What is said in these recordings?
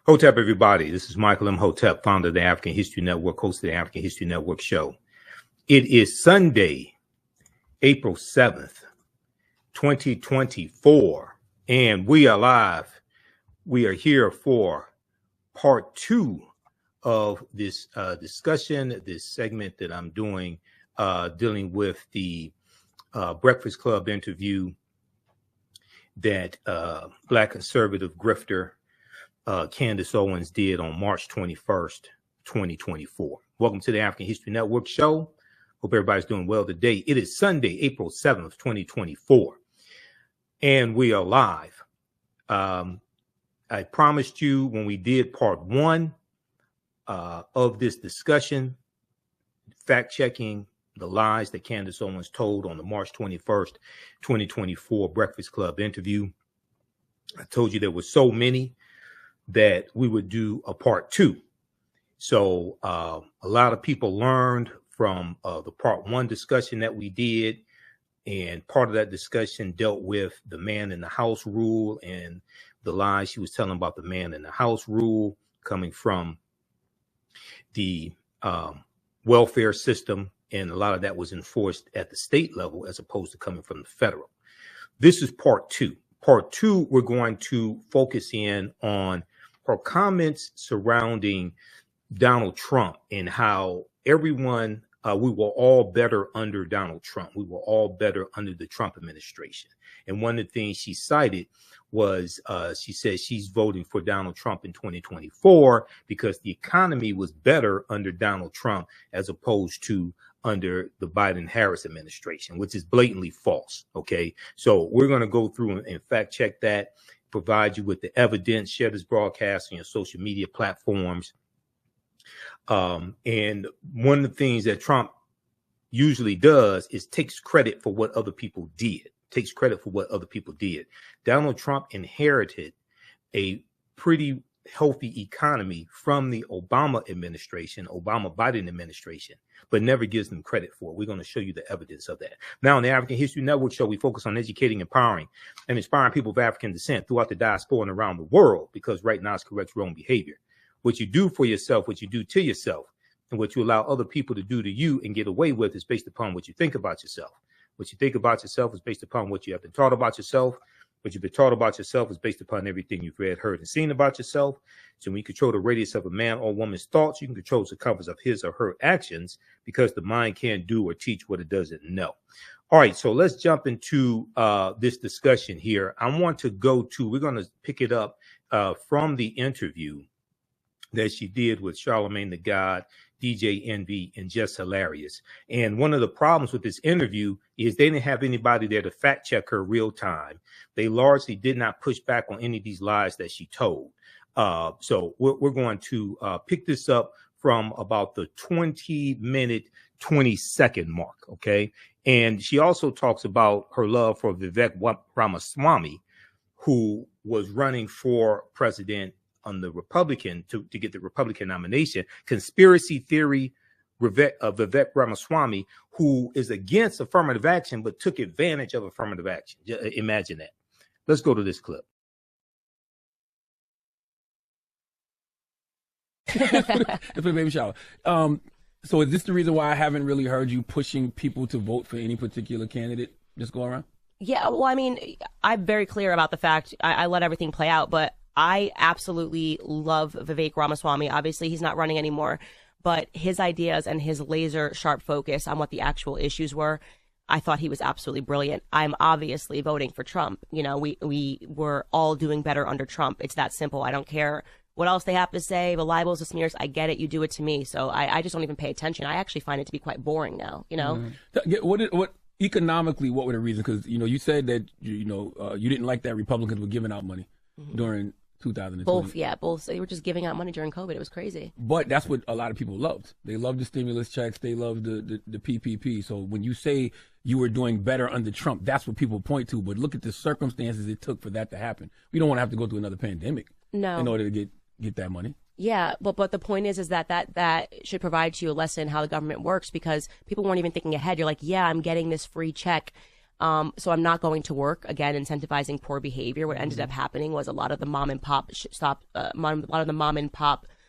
Hotep, everybody. This is Michael Imhotep, founder of the African History Network, host of the African History Network show. It is Sunday, April 7th, 2024, and we are live. We are here for part two of this discussion, this segment that I'm doing, dealing with the Breakfast Club interview that Black conservative grifter Candace Owens did on March 21st, 2024. Welcome to the African History Network show. Hope everybody's doing well today. It is Sunday, April 7th, 2024, and we are live. I promised you when we did part one of this discussion, fact-checking the lies that Candace Owens told on the March 21st, 2024 Breakfast Club interview. I told you there were so many that we would do a part two. So a lot of people learned from the part one discussion that we did. And part of that discussion dealt with the man in the house rule and the lies she was telling about the man in the house rule coming from the welfare system. And a lot of that was enforced at the state level as opposed to coming from the federal. This is part two. Part two, we're going to focus in on her comments surrounding Donald Trump and how everyone, we were all better under Donald Trump. We were all better under the Trump administration. And one of the things she cited was she said she's voting for Donald Trump in 2024 because the economy was better under Donald Trump as opposed to under the Biden-Harris administration, which is blatantly false. Okay, so we're going to go through and fact check that, provide you with the evidence, share this broadcast on your social media platforms. And one of the things that Trump usually does is takes credit for what other people did, Donald Trump inherited a pretty healthy economy from the Obama administration, Obama-Biden administration, but never gives them credit for it. We're going to show you the evidence of that. Now, on the African History Network show, we focus on educating, empowering, and inspiring people of African descent throughout the diaspora and around the world, because right now it's correct your own behavior. What you do for yourself, what you do to yourself, and what you allow other people to do to you and get away with is based upon what you think about yourself. What you think about yourself is based upon what you have been taught about yourself. What you've been taught about yourself is based upon everything you've read, heard, and seen about yourself. So when you control the radius of a man or woman's thoughts, you can control the compass of his or her actions, because the mind can't do or teach what it doesn't know. All right, so let's jump into this discussion here. I want to we're going to pick it up from the interview that she did with Charlemagne the God, DJ Envy, and Just Hilarious. And one of the problems with this interview is they didn't have anybody there to fact check her real time. They largely did not push back on any of these lies that she told. So we're going to pick this up from about the 20-minute, 20-second mark, okay? And she also talks about her love for Vivek Ramaswamy, who was running for president on the Republican to get the Republican nomination. Conspiracy theory, Vivek Ramaswamy, who is against affirmative action but took advantage of affirmative action. Imagine that. Let's go to this clip. It's a baby shower. So is this the reason why I haven't really heard you pushing people to vote for any particular candidate this go around? Yeah, well, I mean, I'm very clear about the fact I let everything play out, but I absolutely love Vivek Ramaswamy. Obviously, he's not running anymore, but his ideas and his laser sharp focus on what the actual issues were, I thought he was absolutely brilliant. I'm obviously voting for Trump. You know, we were all doing better under Trump. It's that simple. I don't care what else they have to say, the libels, the smears. I get it. You do it to me. So I just don't even pay attention. I actually find it to be quite boring now, you know? Mm-hmm. What economically, what were the reasons? Because, you know, you said that, you didn't like that Republicans were giving out money during 2020. Both. They were just giving out money during COVID. It was crazy. But that's what a lot of people loved. They loved the stimulus checks. They loved the PPP. So when you say you were doing better under Trump, that's what people point to. But look at the circumstances it took for that to happen. We don't want to have to go through another pandemic in order to get that money. Yeah, but the point is that should provide you a lesson how the government works, because people weren't even thinking ahead. You're like, yeah, I'm getting this free check. So I'm not going to work. Again, incentivizing poor behavior. What ended up happening was a lot of the mom and pop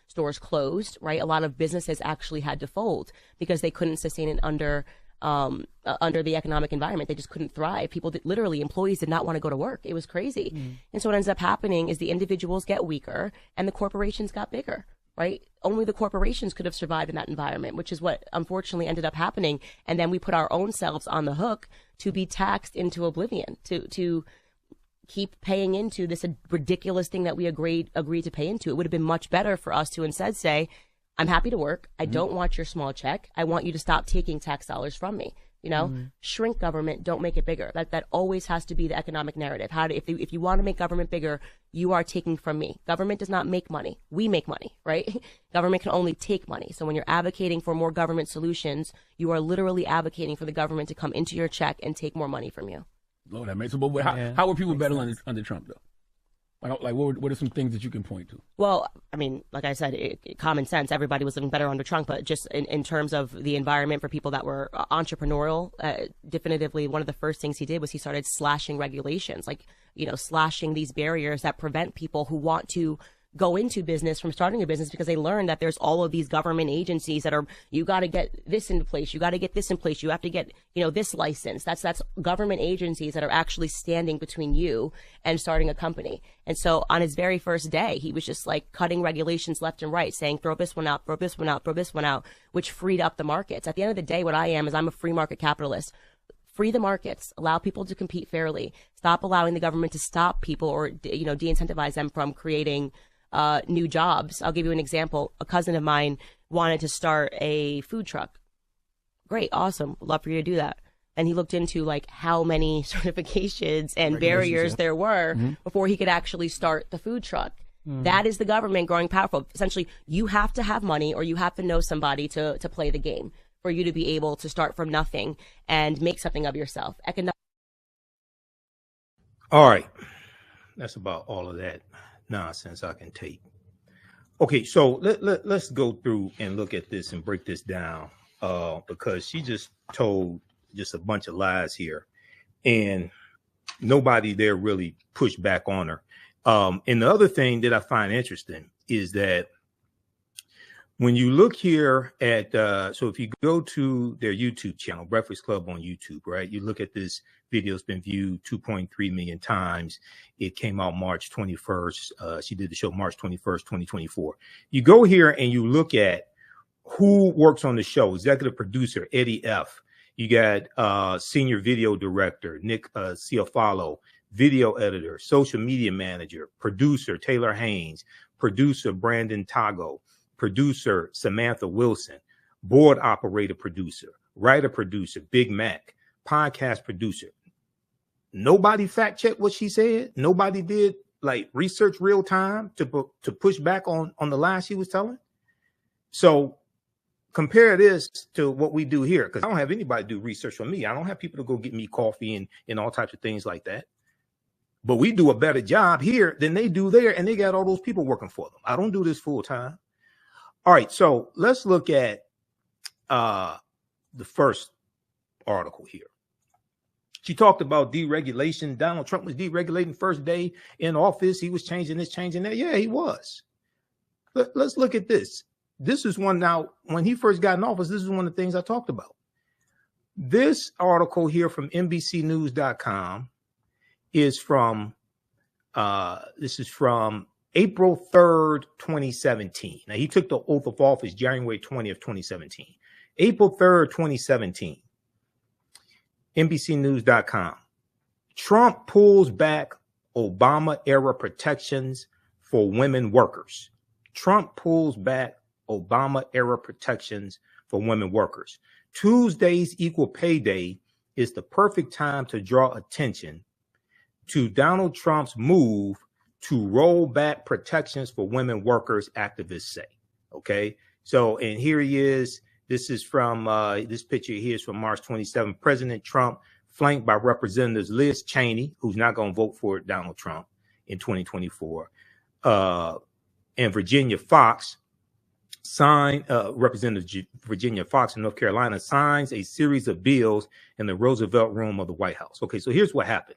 stores closed, right? A lot of businesses actually had to fold because they couldn't sustain it under the economic environment. They just couldn't thrive. Literally, employees did not want to go to work. It was crazy. And so what ends up happening is the individuals get weaker and the corporations got bigger, right? Only the corporations could have survived in that environment, which is what unfortunately ended up happening. And then we put our own selves on the hook to be taxed into oblivion, to keep paying into this ridiculous thing that we agreed to pay into. It would have been much better for us to instead say, I'm happy to work. I don't want your small check. I want you to stop taking tax dollars from me. You know, shrink government, don't make it bigger. That always has to be the economic narrative. If you want to make government bigger, you are taking from me. Government does not make money. We make money, right? Government can only take money. So when you're advocating for more government solutions, you are literally advocating for the government to come into your check and take more money from you. Lord, that makes sense. But how were people better under Trump, though? Like what are some things that you can point to? Well, I mean, like I said, common sense. Everybody was living better under Trump, but just in terms of the environment for people that were entrepreneurial, definitively one of the first things he did was he started slashing regulations, like, slashing these barriers that prevent people who want to go into business from starting a business because they learned that there's all of these government agencies that are, you got to get this in place, you got to get this in place, you have to get, this license. That's government agencies that are actually standing between you and starting a company. And so on his very first day, he was just like cutting regulations left and right, saying, throw this one out, throw this one out, throw this one out, which freed up the markets. At the end of the day, what I am is I'm a free market capitalist. Free the markets, allow people to compete fairly, stop allowing the government to stop people or, de-incentivize them from creating new jobs. I'll give you an example. A cousin of mine wanted to start a food truck. Great, awesome, love for you to do that. And he looked into like how many certifications and barriers there were before he could actually start the food truck. That is the government growing powerful. Essentially, you have to have money or you have to know somebody to play the game for you to be able to start from nothing and make something of yourself. All right, that's about all of that nonsense I can take. Okay, so let's go through and look at this and break this down because she just told just a bunch of lies here and nobody there really pushed back on her. And the other thing that I find interesting is that when you look here at, so if you go to their YouTube channel, Breakfast Club on YouTube, right? You look at this video, it's been viewed 2.3 million times. It came out March 21st. She did the show March 21st, 2024. You go here and you look at who works on the show. Executive producer, Eddie F. You got senior video director, Nick Ciafalo, video editor, social media manager, producer, Taylor Haynes, producer, Brandon Tago, producer, Samantha Wilson, board operator producer, writer producer, Big Mac, podcast producer. Nobody fact checked what she said. Nobody did like research real time to push back on the lies she was telling. So compare this to what we do here, because I don't have anybody do research for me. I don't have people to go get me coffee and all types of things like that. But we do a better job here than they do there, and they got all those people working for them. I don't do this full time. All right, so let's look at the first article here. She talked about deregulation. Donald Trump was deregulating first day in office. He was changing this, changing that. Yeah, he was. Let's look at this. This is one now, when he first got in office, this is one of the things I talked about. This article here from NBCnews.com is from, this is from April 3rd, 2017. Now, he took the oath of office January 20th, 2017. April 3rd, 2017. NBCnews.com. Trump pulls back Obama-era protections for women workers. Trump pulls back Obama-era protections for women workers. Tuesday's Equal Pay Day is the perfect time to draw attention to Donald Trump's move to roll back protections for women workers, activists say. Okay, so, and here he is. This is from, this picture here is from March 27. President Trump, flanked by Representatives Liz Cheney, who's not going to vote for Donald Trump in 2024, and Virginia Fox, Representative Virginia Foxx in North Carolina signs a series of bills in the Roosevelt Room of the White House. Okay, so here's what happened.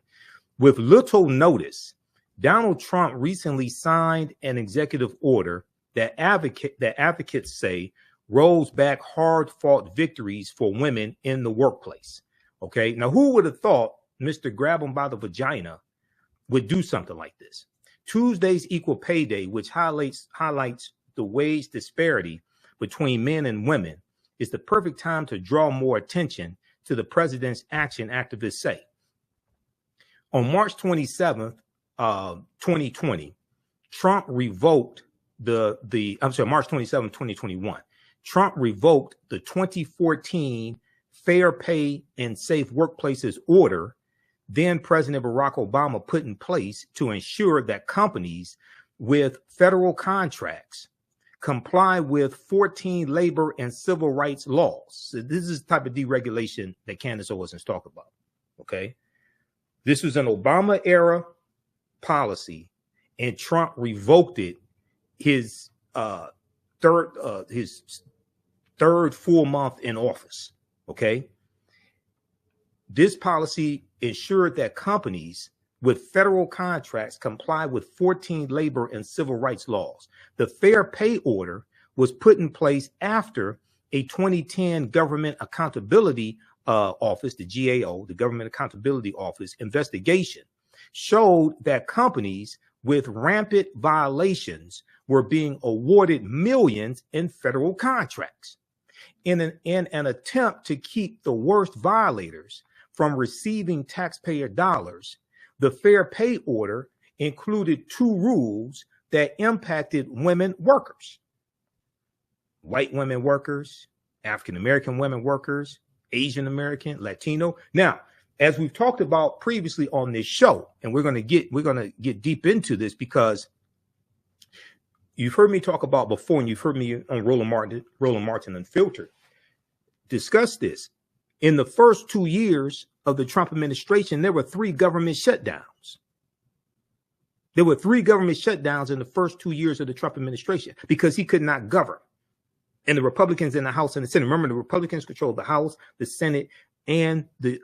With little notice, Donald Trump recently signed an executive order that advocates say rolls back hard-fought victories for women in the workplace. Okay, now who would have thought Mr. Grab 'em by the vagina would do something like this? Tuesday's Equal Pay Day, which highlights the wage disparity between men and women, is the perfect time to draw more attention to the president's action, activists say. On March 27th, 2020, Trump revoked March 27, 2021, Trump revoked the 2014 Fair Pay and Safe Workplaces order then President Barack Obama put in place to ensure that companies with federal contracts comply with 14 labor and civil rights laws. So this is the type of deregulation that Candace Owens is talking about. Okay. This was an Obama era policy, and Trump revoked it his third full month in office. Okay. This policy ensured that companies with federal contracts comply with 14 labor and civil rights laws. The Fair Pay Order was put in place after a 2010 Government Accountability Office, the GAO, the Government Accountability Office investigation showed that companies with rampant violations were being awarded millions in federal contracts. In an attempt to keep the worst violators from receiving taxpayer dollars, the Fair Pay Order included two rules that impacted women workers: white women workers, African-American women workers, Asian American, Latino. Now, as we've talked about previously on this show, and we're going to get deep into this because you've heard me talk about before, and you've heard me on Roland Martin Unfiltered discuss this. In the first 2 years of the Trump administration, there were 3 government shutdowns. There were 3 government shutdowns in the first 2 years of the Trump administration because he could not govern. And the Republicans in the House and the Senate. Remember, the Republicans controlled the House, the Senate, and the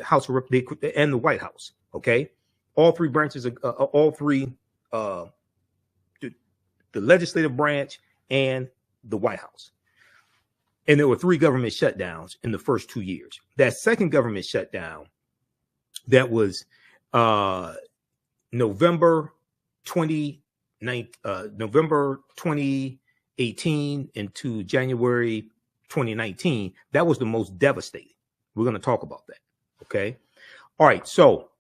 House and the White House. Okay, all 3 branches of the legislative branch and the White House. And there were 3 government shutdowns in the first 2 years. That second government shutdown, that was November 2018 into January 2019, that was the most devastating. We're going to talk about that. Okay. All right. So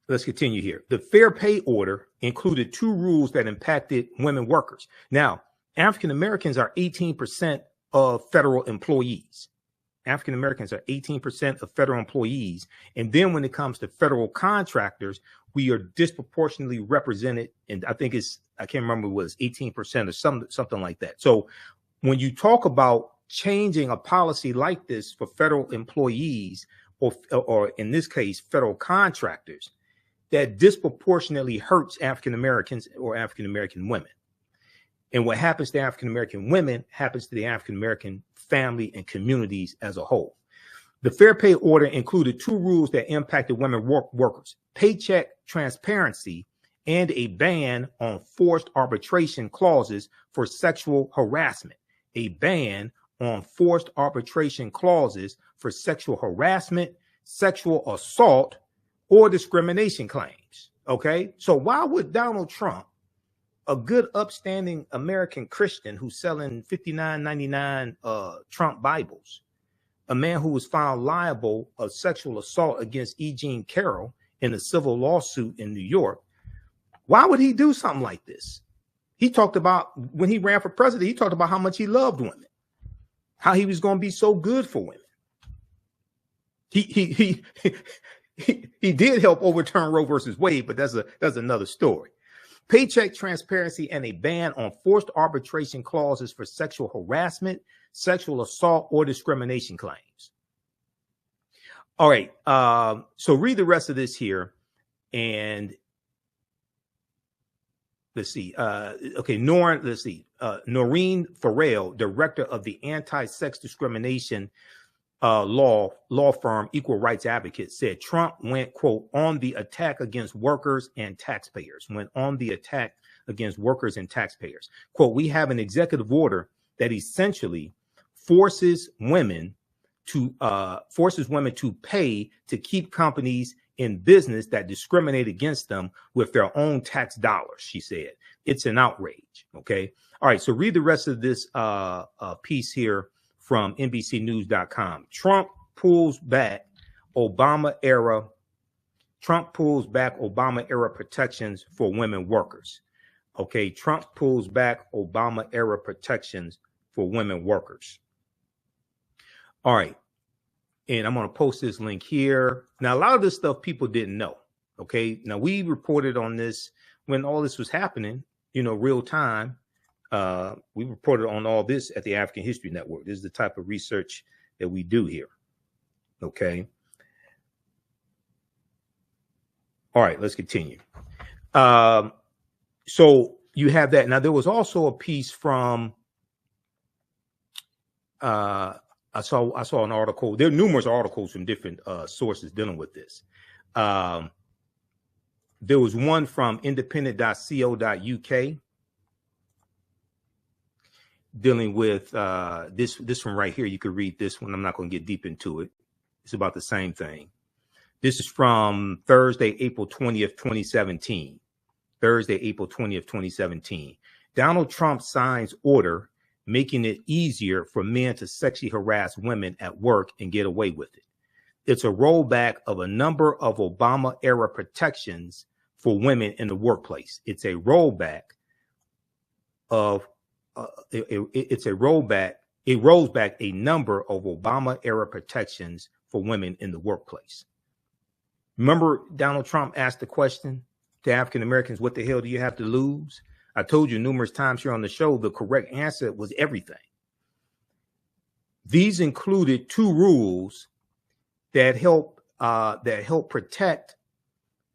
let's continue here. The Fair Pay Order included 2 rules that impacted women workers. Now, African Americans are 18% of federal employees. African Americans are 18% of federal employees. And then when it comes to federal contractors, we are disproportionately represented. And I think I can't remember, it was 18% or something like that. So when you talk about changing a policy like this for federal employees, or in this case, federal contractors, that disproportionately hurts African Americans or African American women. And what happens to African American women happens to the African American family and communities as a whole. The Fair Pay Order included 2 rules that impacted women workers: paycheck transparency and a ban on forced arbitration clauses for sexual harassment. A ban on forced arbitration clauses for sexual harassment, sexual assault, or discrimination claims. Okay, so why would Donald Trump, a good upstanding American Christian who's selling $59.99 Trump Bibles, a man who was found liable of sexual assault against E. Jean Carroll in a civil lawsuit in New York, why would he do something like this? He talked about, when he ran for president, he talked about how much he loved women, how he was going to be so good for women. He did help overturn Roe versus Wade, but that's another story. Paycheck transparency and a ban on forced arbitration clauses for sexual harassment, sexual assault, or discrimination claims. All right. So read the rest of this here. And let's see. Okay, Noreen Farrell, director of the anti-sex discrimination law firm Equal Rights Advocate, said Trump went, quote, on the attack against workers and taxpayers. Went on the attack against workers and taxpayers. Quote, we have an executive order that essentially forces women to pay to keep companies in business that discriminate against them with their own tax dollars, she said. It's an outrage. Okay. All right. So read the rest of this piece here from NBCnews.com. Trump pulls back Obama era protections for women workers. Okay. Trump pulls back Obama era protections for women workers. All right. And I'm going to post this link here. Now, a lot of this stuff people didn't know. Okay. Now, we reported on this when all this was happening, real time. We reported on all this at the African History Network. This is the type of research that we do here. Okay. All right. Let's continue. So you have that. Now, there was also a piece from I saw an article. There are numerous articles from different sources dealing with this. There was one from independent.co.uk dealing with this one right here. You could read this one. I'm not going to get deep into it. It's about the same thing. This is from Thursday, April 20th, 2017. Thursday, April 20th, 2017. Donald Trump signs order making it easier for men to sexually harass women at work and get away with it. It's a rollback of a number of Obama-era protections for women in the workplace. It's a rollback of it rolls back a number of Obama-era protections for women in the workplace. Remember, Donald Trump asked the question to African Americans, what the hell do you have to lose? I told you numerous times here on the show, the correct answer was everything. These included two rules that help protect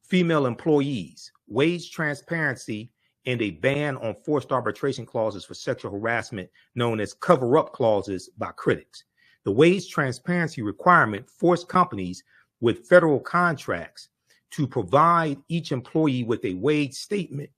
female employees: wage transparency and a ban on forced arbitration clauses for sexual harassment, known as cover-up clauses by critics. The wage transparency requirement forced companies with federal contracts to provide each employee with a wage statement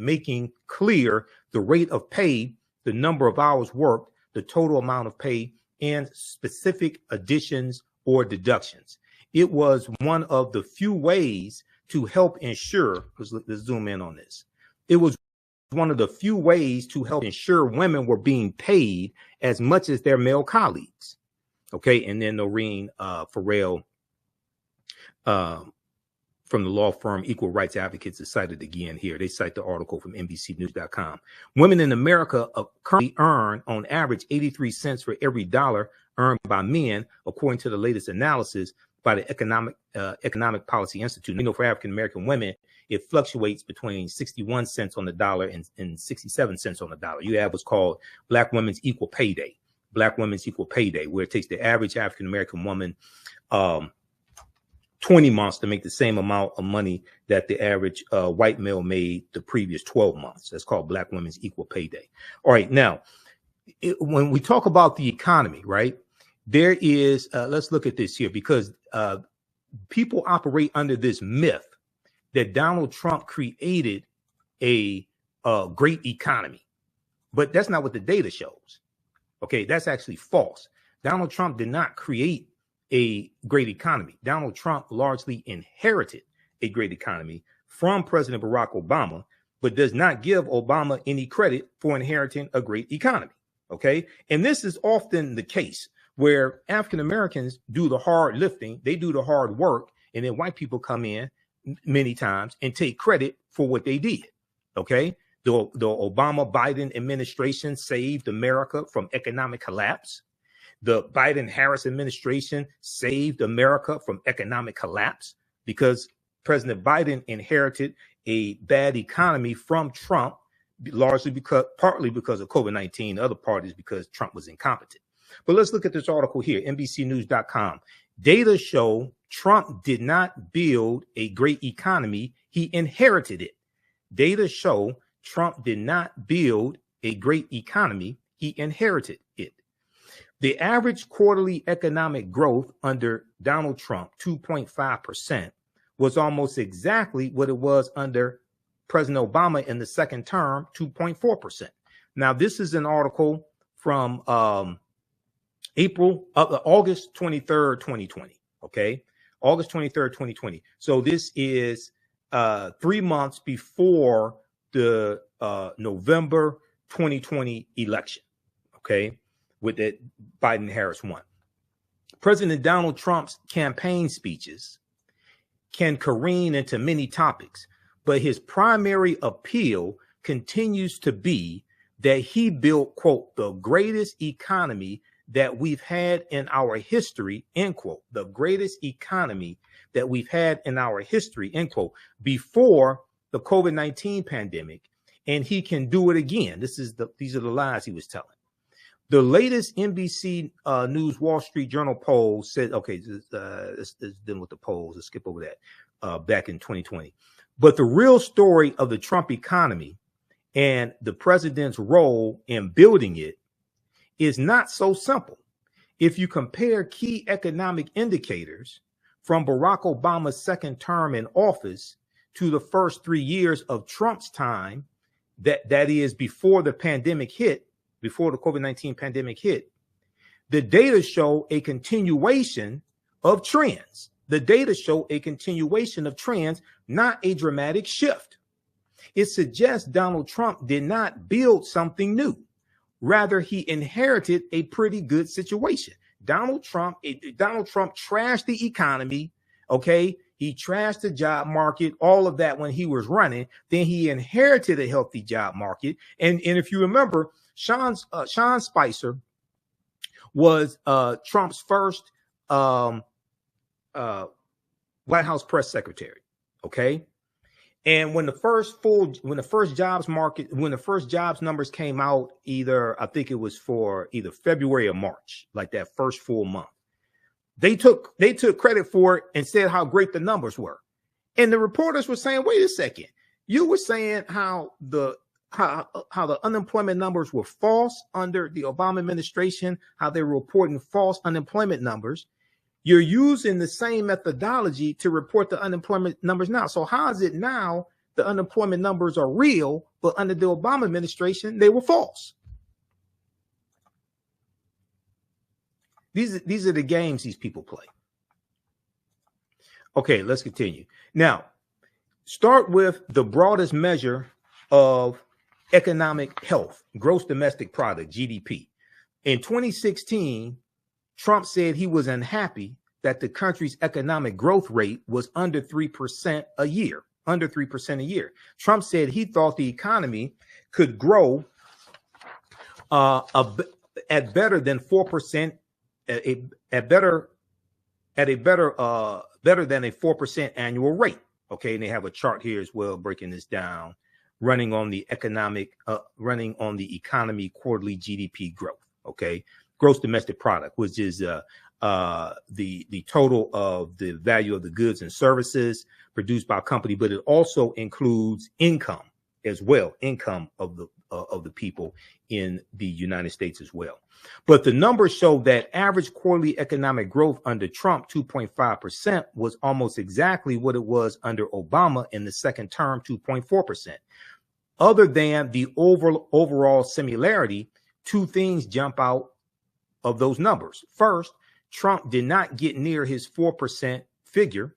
making clear the rate of pay, the number of hours worked, the total amount of pay, and specific additions or deductions. It was one of the few ways to help ensure, let's zoom in on this. It was one of the few ways to help ensure women were being paid as much as their male colleagues. Okay, and then Noreen Farrell from the law firm Equal Rights Advocates is cited again here. They cite the article from NBCnews.com. Women in America currently earn on average 83 cents for every dollar earned by men, according to the latest analysis by the Economic Policy Institute. You know, for African American women, it fluctuates between 61 cents on the dollar and 67 cents on the dollar. You have what's called Black Women's Equal Pay Day. Black Women's Equal Pay Day, where it takes the average African American woman 20 months to make the same amount of money that the average white male made the previous 12 months. That's called Black Women's Equal Pay Day. All right. Now, when we talk about the economy, right, there is, let's look at this here, because people operate under this myth that Donald Trump created a great economy. But that's not what the data shows. Okay, that's actually false. Donald Trump did not create a great economy. Donald Trump largely inherited a great economy from President Barack Obama, but does not give Obama any credit for inheriting a great economy. Okay. And this is often the case where African Americans do the hard lifting, they do the hard work, and then white people come in many times and take credit for what they did. Okay. The Obama Biden administration saved America from economic collapse. The Biden-Harris administration saved America from economic collapse because President Biden inherited a bad economy from Trump, partly because of COVID-19. The other part is because Trump was incompetent. But let's look at this article here, NBCnews.com. Data show Trump did not build a great economy. He inherited it. Data show Trump did not build a great economy. He inherited it. The average quarterly economic growth under Donald Trump, 2.5%, was almost exactly what it was under President Obama in the second term, 2.4%. Now, this is an article from August 23rd, 2020. Okay, August 23rd, 2020. So this is 3 months before the November 2020 election. Okay, with that Biden-Harris won. President Donald Trump's campaign speeches can careen into many topics, but his primary appeal continues to be that he built, quote, the greatest economy that we've had in our history, end quote, the greatest economy that we've had in our history, end quote, before the COVID-19 pandemic, and he can do it again. These are the lies he was telling. The latest NBC News Wall Street Journal poll said, okay, let's deal with the polls. Let's skip over that back in 2020. But the real story of the Trump economy and the president's role in building it is not so simple. If you compare key economic indicators from Barack Obama's second term in office to the first 3 years of Trump's time, that is before the pandemic hit, before the COVID-19 pandemic hit, the data show a continuation of trends. The data show a continuation of trends, not a dramatic shift. It suggests Donald Trump did not build something new. Rather, he inherited a pretty good situation. Donald Trump trashed the economy. Okay. He trashed the job market, all of that when he was running. Then he inherited a healthy job market. And if you remember, Sean Spicer was Trump's first White House press secretary. Okay. And when the first jobs numbers came out, I think it was for either February or March, like that first full month, they took credit for it and said how great the numbers were. And the reporters were saying, wait a second, you were saying how the unemployment numbers were false under the Obama administration, how they were reporting false unemployment numbers. You're using the same methodology to report the unemployment numbers now. So how is it now the unemployment numbers are real, but under the Obama administration, they were false? These are the games these people play. Okay, let's continue. Now, start with the broadest measure of economic health, gross domestic product, GDP. In 2016, Trump said he was unhappy that the country's economic growth rate was under 3% a year, under 3% a year. Trump said he thought the economy could grow at better than 4%, better than a 4% annual rate. Okay, and they have a chart here as well breaking this down, running on the economy quarterly GDP growth. Okay, gross domestic product, which is the total of the value of the goods and services produced by a company, but it also includes income as well, income of the people in the United States as well. But the numbers show that average quarterly economic growth under Trump, 2.5%, was almost exactly what it was under Obama in the second term, 2.4%. Other than the overall similarity, two things jump out of those numbers. First, Trump did not get near his 4% figure.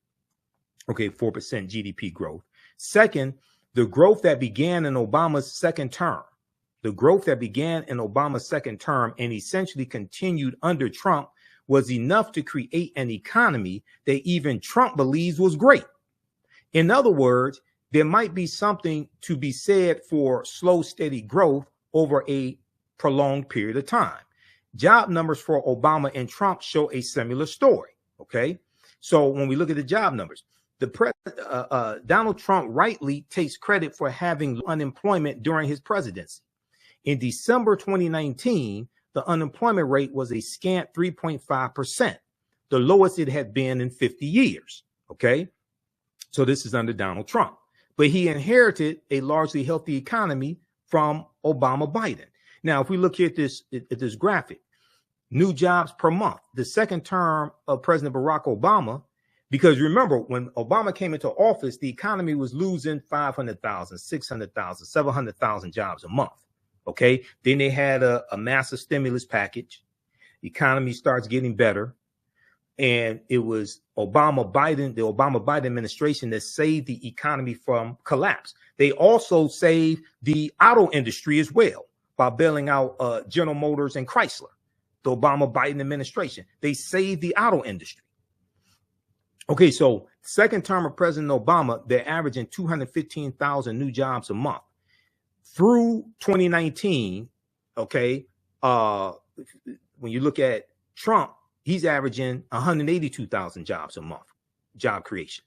Okay, 4% GDP growth. Second, the growth that began in Obama's second term, and essentially continued under Trump was enough to create an economy that even Trump believes was great. In other words, there might be something to be said for slow, steady growth over a prolonged period of time. Job numbers for Obama and Trump show a similar story. Okay, so when we look at the job numbers, Donald Trump rightly takes credit for having unemployment during his presidency. In December 2019, the unemployment rate was a scant 3.5%, the lowest it had been in 50 years. Okay, so this is under Donald Trump. but he inherited a largely healthy economy from Obama Biden. Now, if we look here at this graphic, new jobs per month, the second term of President Barack Obama, because remember, when Obama came into office, the economy was losing 500,000, 600,000, 700,000 jobs a month. Okay. Then they had a massive stimulus package. The economy starts getting better. And it was the Obama Biden administration that saved the economy from collapse. They also saved the auto industry as well by bailing out General Motors and Chrysler. The Obama Biden administration, they saved the auto industry. Okay, so second term of President Obama, they're averaging 215,000 new jobs a month. Through 2019, okay, when you look at Trump, he's averaging 182,000 jobs a month, job creation.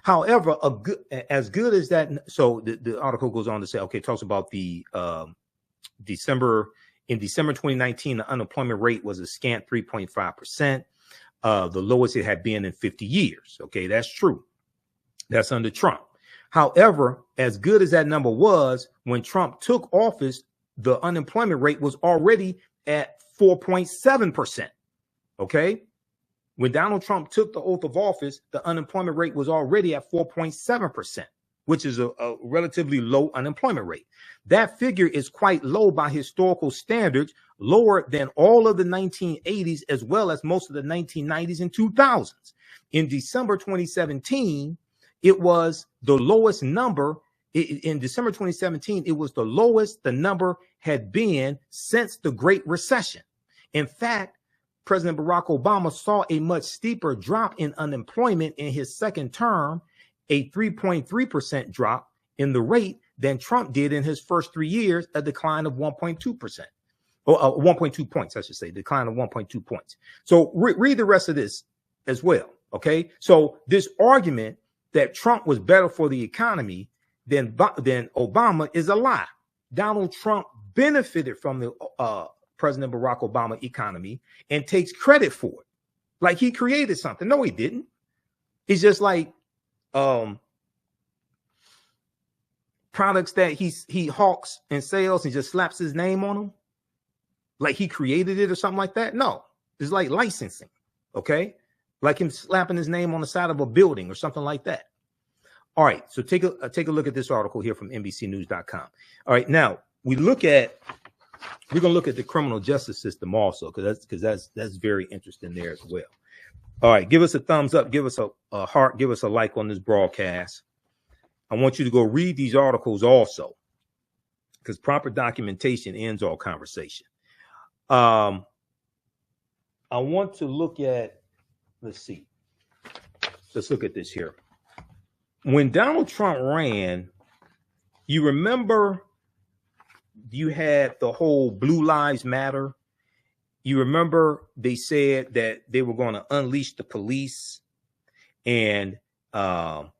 However, as good as that, so the article goes on to say, okay, it talks about the December 2019, the unemployment rate was a scant 3.5%, the lowest it had been in 50 years. Okay, that's true. That's under Trump. However, as good as that number was, when Trump took office, the unemployment rate was already at 4.7%. Okay, when Donald Trump took the oath of office, the unemployment rate was already at 4.7%, which is a relatively low unemployment rate. That figure is quite low by historical standards, lower than all of the 1980s, as well as most of the 1990s and 2000s. In December 2017, it was the lowest number. In December 2017, it was the lowest the number had been since the Great Recession. In fact, President Barack Obama saw a much steeper drop in unemployment in his second term, a 3.3% drop in the rate than Trump did in his first 3 years, a decline of 1.2%, or 1.2 points, I should say, decline of 1.2 points. So read the rest of this as well. Okay, so this argument that Trump was better for the economy than Obama is a lie. Donald Trump benefited from the President Barack Obama economy and takes credit for it. Like he created something. No, he didn't. It's just like products that he hawks and sells and just slaps his name on them. Like he created it or something like that. No, it's like licensing. Okay. Like him slapping his name on the side of a building or something like that. All right. So take a look at this article here from NBCnews.com. All right. Now we're going to look at the criminal justice system also, because that's very interesting there as well. All right, give us a thumbs up, give us a heart, give us a like on this broadcast. I want you to go read these articles also, because proper documentation ends all conversation. I want to look at, let's look at this here. When Donald Trump ran, you remember you had the whole Blue Lives Matter. You remember they said that they were going to unleash the police, and Donald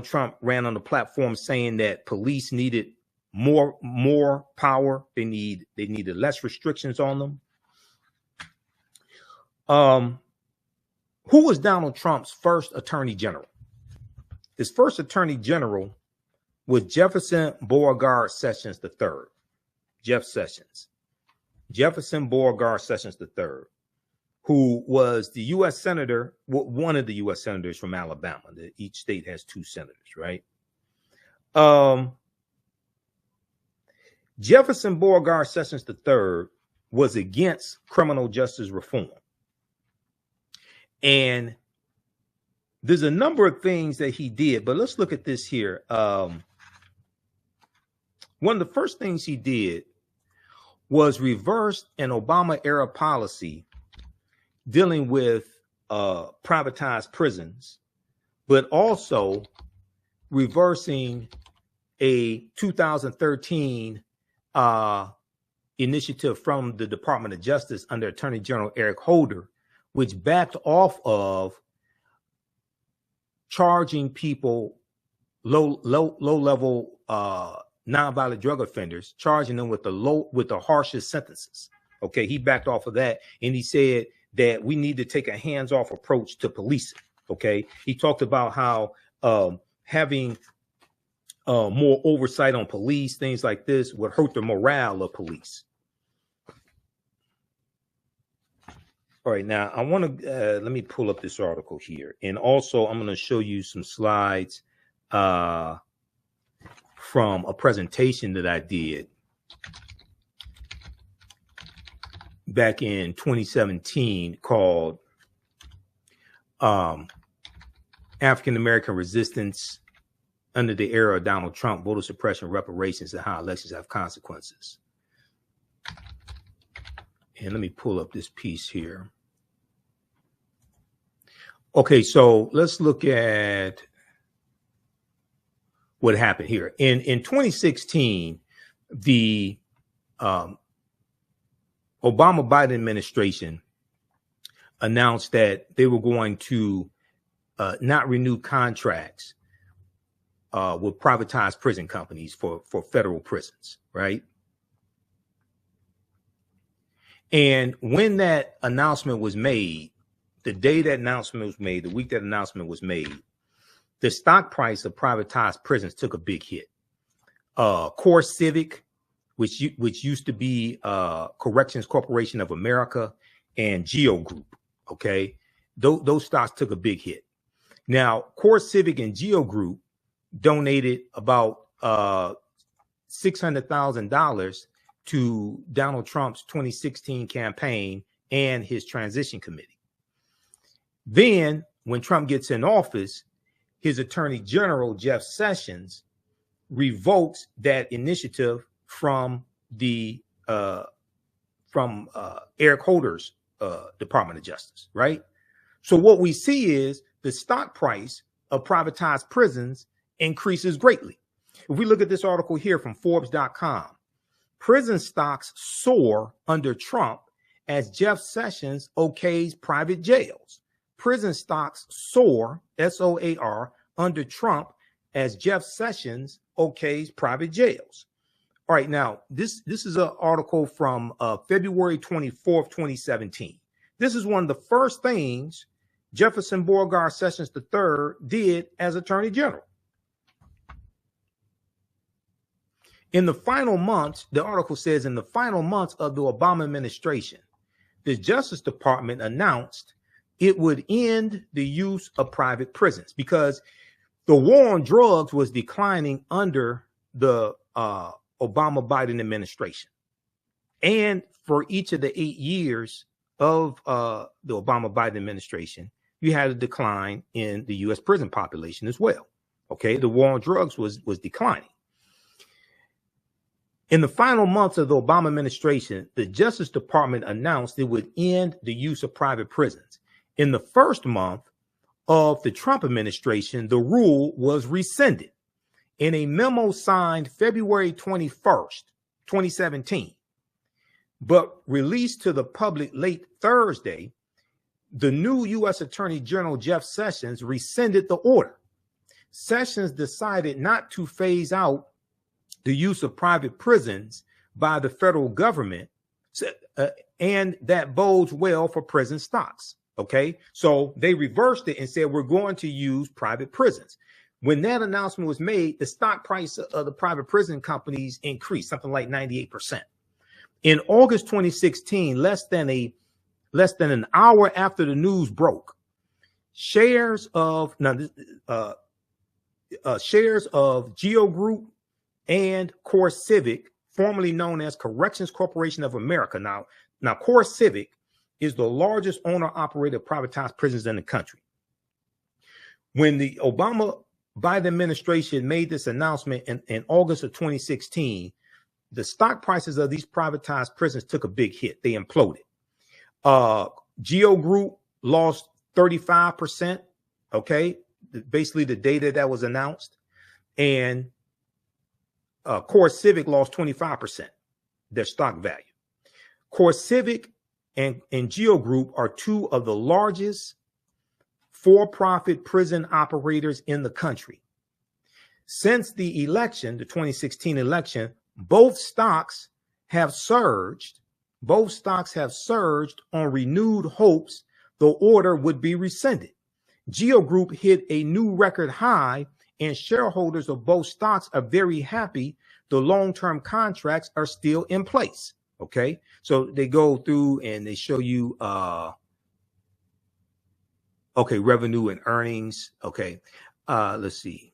Trump ran on the platform saying that police needed more power. They needed less restrictions on them. Who was Donald Trump's first attorney general? His first attorney general was Jefferson Beauregard Sessions III. Jefferson Beauregard Sessions III, who was the U.S. senator, one of the U.S. senators from Alabama. Each state has 2 senators, right? Jefferson Beauregard Sessions III was against criminal justice reform. And there's a number of things that he did, but let's look at this here. One of the first things he did was reverse an Obama era policy dealing with privatized prisons, but also reversing a 2013 initiative from the Department of Justice under Attorney General Eric Holder, which backed off of charging people, low level nonviolent drug offenders, charging them with the harshest sentences. Okay, he backed off of that, and he said that we need to take a hands-off approach to policing. Okay, he talked about how having more oversight on police, things like this would hurt the morale of police. All right, now I want to let me pull up this article here, and also I'm going to show you some slides from a presentation that I did back in 2017 called African American Resistance under the Era of Donald Trump, Voter Suppression, Reparations, and How Elections Have Consequences. And let me pull up this piece here. Okay, so let's look at what happened here. In 2016, the Obama-Biden administration announced that they were going to not renew contracts with privatized prison companies for federal prisons, right? And when that announcement was made, the day that announcement was made, the week that announcement was made, the stock price of privatized prisons took a big hit. Core Civic, which used to be Corrections Corporation of America, and Geo Group, okay, those stocks took a big hit. Now, Core Civic and Geo Group donated about $600,000 to Donald Trump's 2016 campaign and his transition committee. Then, when Trump gets in office, his Attorney General, Jeff Sessions, revokes that initiative from the Eric Holder's Department of Justice, right? So what we see is the stock price of privatized prisons increases greatly. If we look at this article here from Forbes.com, prison stocks soar under Trump as Jeff Sessions okays private jails. Prison stocks soar, S-O-A-R, under Trump as Jeff Sessions okays private jails. All right, now, this is an article from February 24th, 2017. This is one of the first things Jefferson Beauregard Sessions III did as Attorney General. In the final months, the article says, in the final months of the Obama administration, the Justice Department announced it would end the use of private prisons because the war on drugs was declining under the Obama-Biden administration. And for each of the 8 years of the Obama-Biden administration, you had a decline in the U.S. prison population as well. Okay, the war on drugs was declining. In the final months of the Obama administration, the Justice Department announced it would end the use of private prisons. In the first month of the Trump administration, the rule was rescinded. In a memo signed February 21st, 2017, but released to the public late Thursday, the new U.S. Attorney General Jeff Sessions rescinded the order. Sessions decided not to phase out the use of private prisons by the federal government, and that bodes well for prison stocks. Okay, so they reversed it and said, we're going to use private prisons. When that announcement was made, the stock price of the private prison companies increased something like 98%. In August 2016, less than an hour after the news broke, shares of Geo Group and Core Civic, formerly known as Corrections Corporation of America. Now Core Civic is the largest owner-operator of privatized prisons in the country. When the Obama-Biden administration made this announcement in August of 2016, the stock prices of these privatized prisons took a big hit. They imploded. Geo Group lost 35%, okay? Basically the data that was announced. And Core Civic lost 25%, their stock value. Core Civic and Geo Group are two of the largest for-profit prison operators in the country. Since the election, the 2016 election, both stocks have surged. Both stocks have surged on renewed hopes the order would be rescinded. Geo Group hit a new record high, and shareholders of both stocks are very happy. The long-term contracts are still in place. Okay, so they go through and they show you okay, revenue and earnings. Okay, let's see.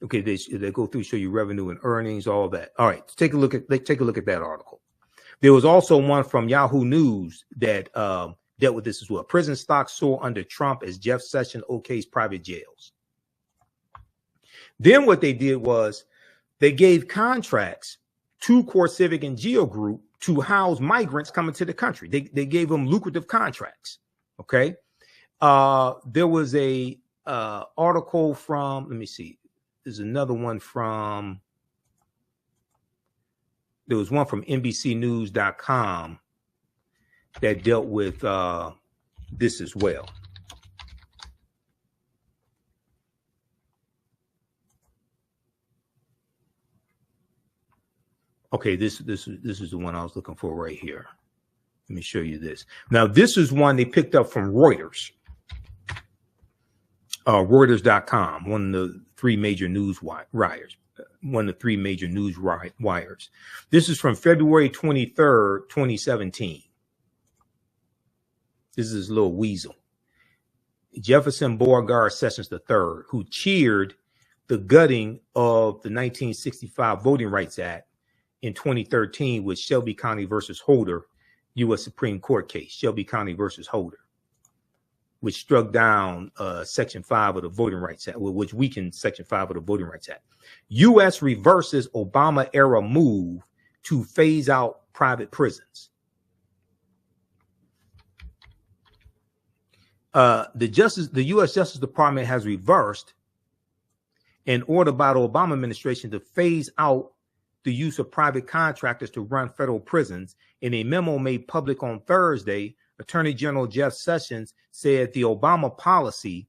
Okay, they go through, show you revenue and earnings, all that. All right, let's take a look at that article. There was also one from Yahoo News that dealt with this as well. Prison stocks soar under Trump as Jeff Sessions okays private jails. Then what they did was they gave contracts to CoreCivic and Geo Group to house migrants coming to the country. They gave them lucrative contracts. Okay. There was a article from, let me see. There's another one from, there was one from NBCnews.com that dealt with this as well. Okay, this is the one I was looking for right here. Let me show you this. Now, this is one they picked up from Reuters. Reuters.com, one of the three major news wires. One of the three major news wires. This is from February 23rd, 2017. This is his little weasel. Jefferson Beauregard Sessions III, who cheered the gutting of the 1965 Voting Rights Act in 2013 with Shelby County versus Holder, U.S. Supreme Court case, Shelby County versus Holder, which struck down Section 5 of the Voting Rights Act, which weakened Section 5 of the Voting Rights Act. U.S. reverses Obama-era move to phase out private prisons. The U.S. Justice Department has reversed an order by the Obama administration to phase out the use of private contractors to run federal prisons. In a memo made public on Thursday, Attorney General Jeff Sessions said the Obama policy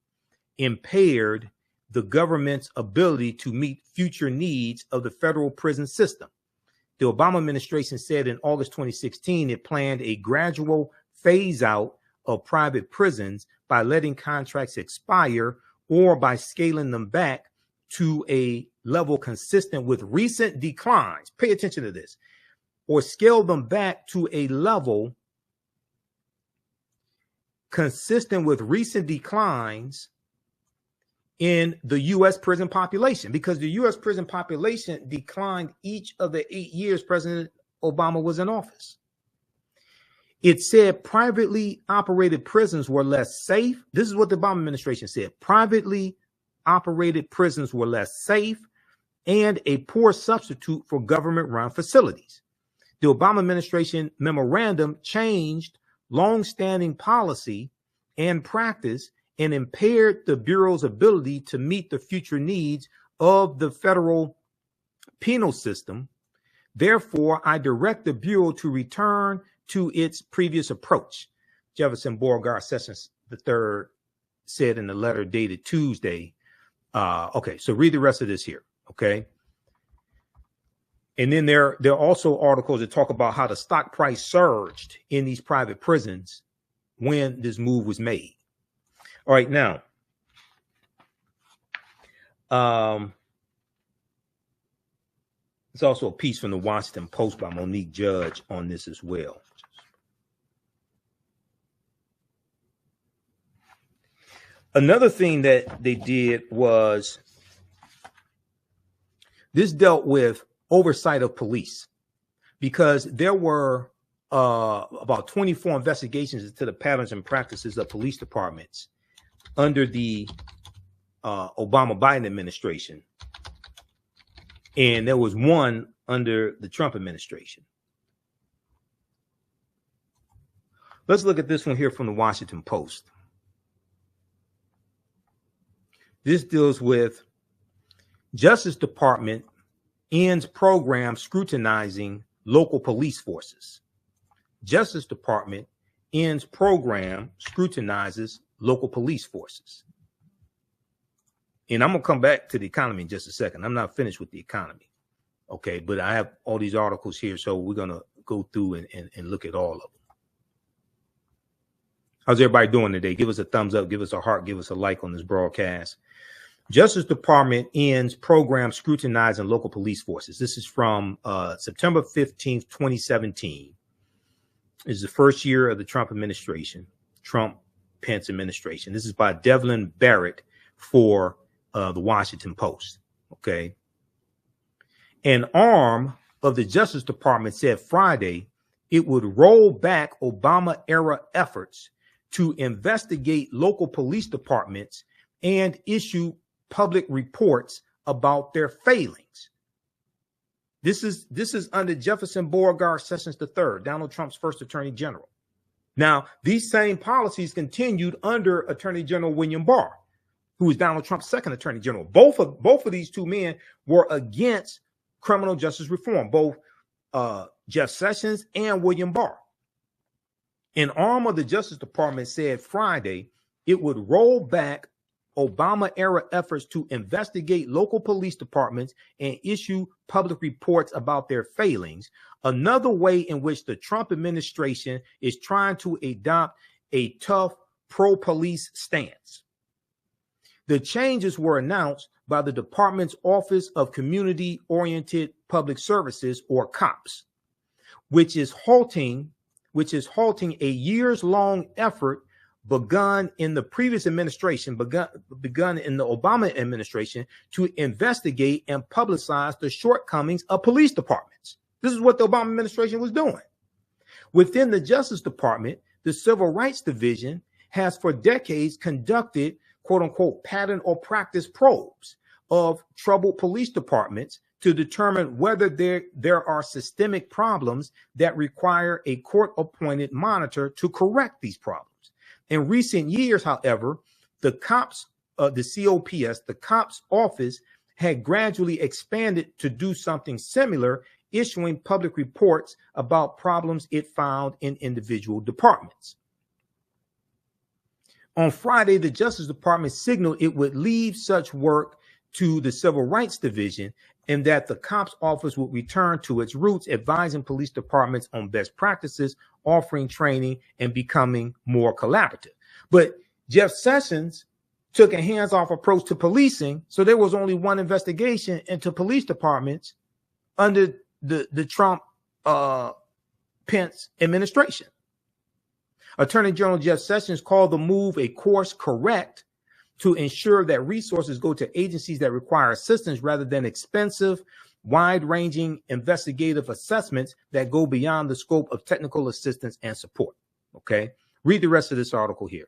impaired the government's ability to meet future needs of the federal prison system. The Obama administration said in August 2016 it planned a gradual phase out of private prisons by letting contracts expire or by scaling them back to a level consistent with recent declines. Pay attention to this. Or scale them back to a level consistent with recent declines in the U.S. prison population, because the U.S. prison population declined each of the 8 years President Obama was in office. It said privately operated prisons were less safe. This is what the Obama administration said. Privately operated prisons were less safe and a poor substitute for government-run facilities. The Obama administration memorandum changed long-standing policy and practice and impaired the Bureau's ability to meet the future needs of the federal penal system. Therefore, I direct the Bureau to return to its previous approach, Jefferson Beauregard Sessions III said in a letter dated Tuesday. Okay, so read the rest of this here, okay? And then there are also articles that talk about how the stock price surged in these private prisons when this move was made. All right, now, there's also a piece from the Washington Post by Monique Judge on this as well. Another thing that they did was this dealt with oversight of police, because there were about 24 investigations into the patterns and practices of police departments under the Obama-Biden administration. And there was one under the Trump administration. Let's look at this one here from the Washington Post. This deals with Justice Department ends program scrutinizing local police forces. Justice Department ends program scrutinizes local police forces. And I'm going to come back to the economy in just a second. I'm not finished with the economy. Okay, but I have all these articles here, so we're going to go through and look at all of them. How's everybody doing today? Give us a thumbs up, give us a heart, give us a like on this broadcast. Justice Department ends program scrutinizing local police forces. This is from September 15th, 2017. This is the first year of the Trump administration, Trump-Pence administration. This is by Devlin Barrett for the Washington Post. Okay. An arm of the Justice Department said Friday it would roll back Obama-era efforts to investigate local police departments and issue public reports about their failings. This is under Jefferson Beauregard Sessions III, Donald Trump's first attorney general. Now, these same policies continued under Attorney General William Barr, who is Donald Trump's second attorney general. Both of these two men were against criminal justice reform, both Jeff Sessions and William Barr. An arm of the Justice Department said Friday it would roll back Obama-era efforts to investigate local police departments and issue public reports about their failings, another way in which the Trump administration is trying to adopt a tough pro-police stance. The changes were announced by the department's Office of Community-Oriented Public Services, or COPS, which is halting a years-long effort begun in the previous administration, begun in the Obama administration, to investigate and publicize the shortcomings of police departments. This is what the Obama administration was doing. Within the Justice Department, the Civil Rights Division has for decades conducted, quote unquote, pattern or practice probes of troubled police departments to determine whether there are systemic problems that require a court-appointed monitor to correct these problems. In recent years, however, the COPS office had gradually expanded to do something similar, issuing public reports about problems it found in individual departments. On Friday, the Justice Department signaled it would leave such work to the Civil Rights Division and that the COPS office would return to its roots, advising police departments on best practices, offering training, and becoming more collaborative. But Jeff Sessions took a hands-off approach to policing, so there was only one investigation into police departments under the Trump-Pence administration. Attorney General Jeff Sessions called the move a course correct to ensure that resources go to agencies that require assistance rather than expensive, wide-ranging investigative assessments that go beyond the scope of technical assistance and support. Okay, read the rest of this article here.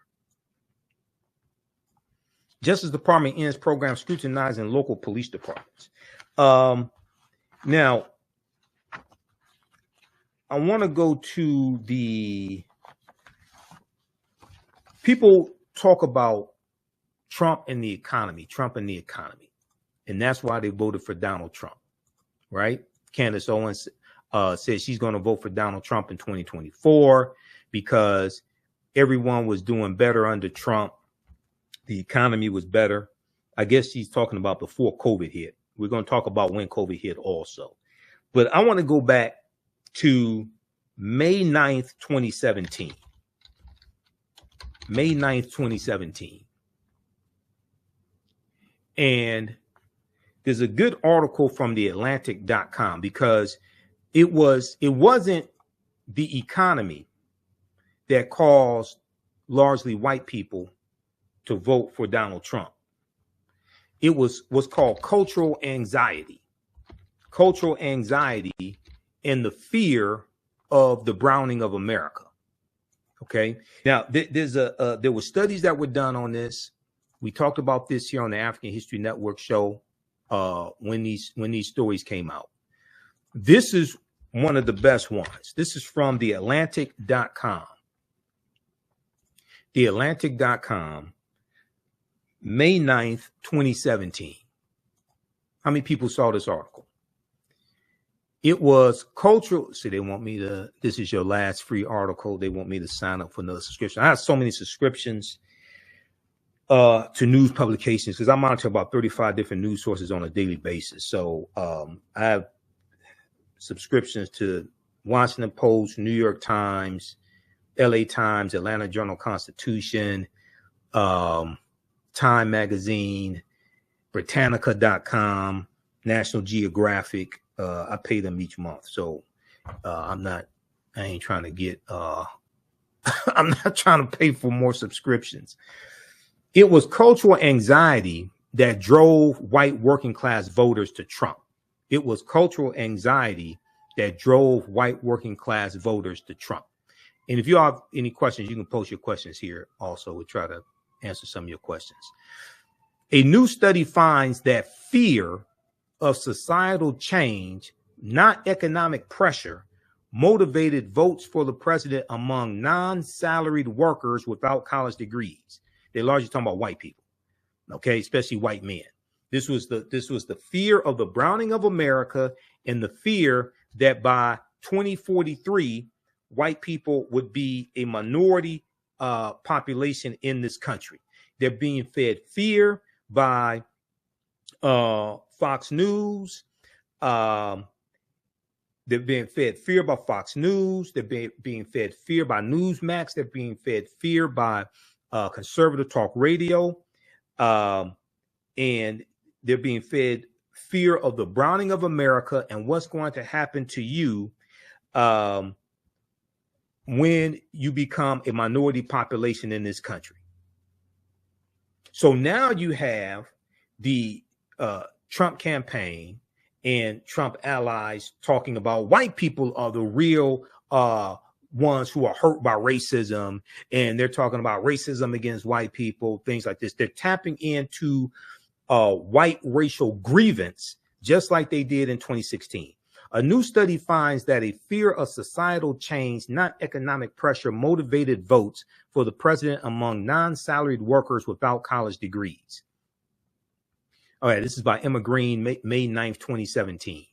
Justice Department ends program scrutinizing local police departments. Now, I want to go to the people talk about Trump and the economy, and that's why they voted for Donald Trump, right? Candace Owens says she's going to vote for Donald Trump in 2024 because everyone was doing better under Trump. The economy was better. I guess she's talking about before COVID hit. We're going to talk about when COVID hit also. But I want to go back to May 9th, 2017. May 9th, 2017. And there's a good article from TheAHNShow because it wasn't the economy that caused largely white people to vote for Donald Trump. It was what's called cultural anxiety and the fear of the browning of America. Okay. Now there were studies that were done on this. We talked about this here on the African History Network show when these stories came out. This is one of the best ones. This is from TheAtlantic.com. TheAtlantic.com, May 9th, 2017. How many people saw this article? It was cultural. See, they want me to, this is your last free article. They want me to sign up for another subscription. I have so many subscriptions to news publications because I monitor about 35 different news sources on a daily basis. So I have subscriptions to Washington Post, New York Times, LA Times, Atlanta Journal-Constitution, Time Magazine, Britannica.com, National Geographic. I pay them each month. So I ain't trying to get, I'm not trying to pay for more subscriptions. It was cultural anxiety that drove white working class voters to Trump. It was cultural anxiety that drove white working class voters to Trump. And if you have any questions, you can post your questions here also. We'll try to answer some of your questions. A new study finds that fear of societal change, not economic pressure, motivated votes for the president among non-salaried workers without college degrees. They're largely talking about white people, okay, especially white men. This was the fear of the browning of America and the fear that by 2043, white people would be a minority population in this country. They're being fed fear by Fox News. They're being fed fear by Fox News. They're being fed fear by Newsmax. They're being fed fear by conservative talk radio. And they're being fed fear of the browning of America and what's going to happen to you when you become a minority population in this country. So now you have the Trump campaign and Trump allies talking about white people are the real ones who are hurt by racism. And they're talking about racism against white people, things like this. They're tapping into white racial grievance, just like they did in 2016. A new study finds that a fear of societal change, not economic pressure, motivated votes for the president among non-salaried workers without college degrees. All right, this is by Emma Green, May 9th, 2017.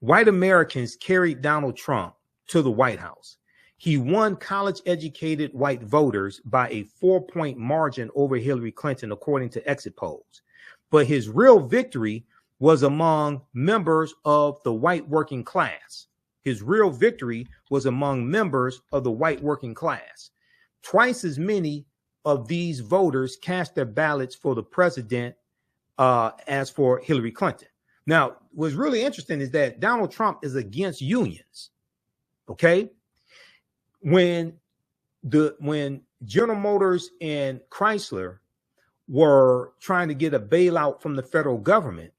White Americans carried Donald Trump to the White House. He won college-educated white voters by a 4-point margin over Hillary Clinton, according to exit polls. But his real victory was among members of the white working class. His real victory was among members of the white working class. Twice as many of these voters cast their ballots for the president as for Hillary Clinton. Now, what's really interesting is that Donald Trump is against unions. Okay. When General Motors and Chrysler were trying to get a bailout from the federal government,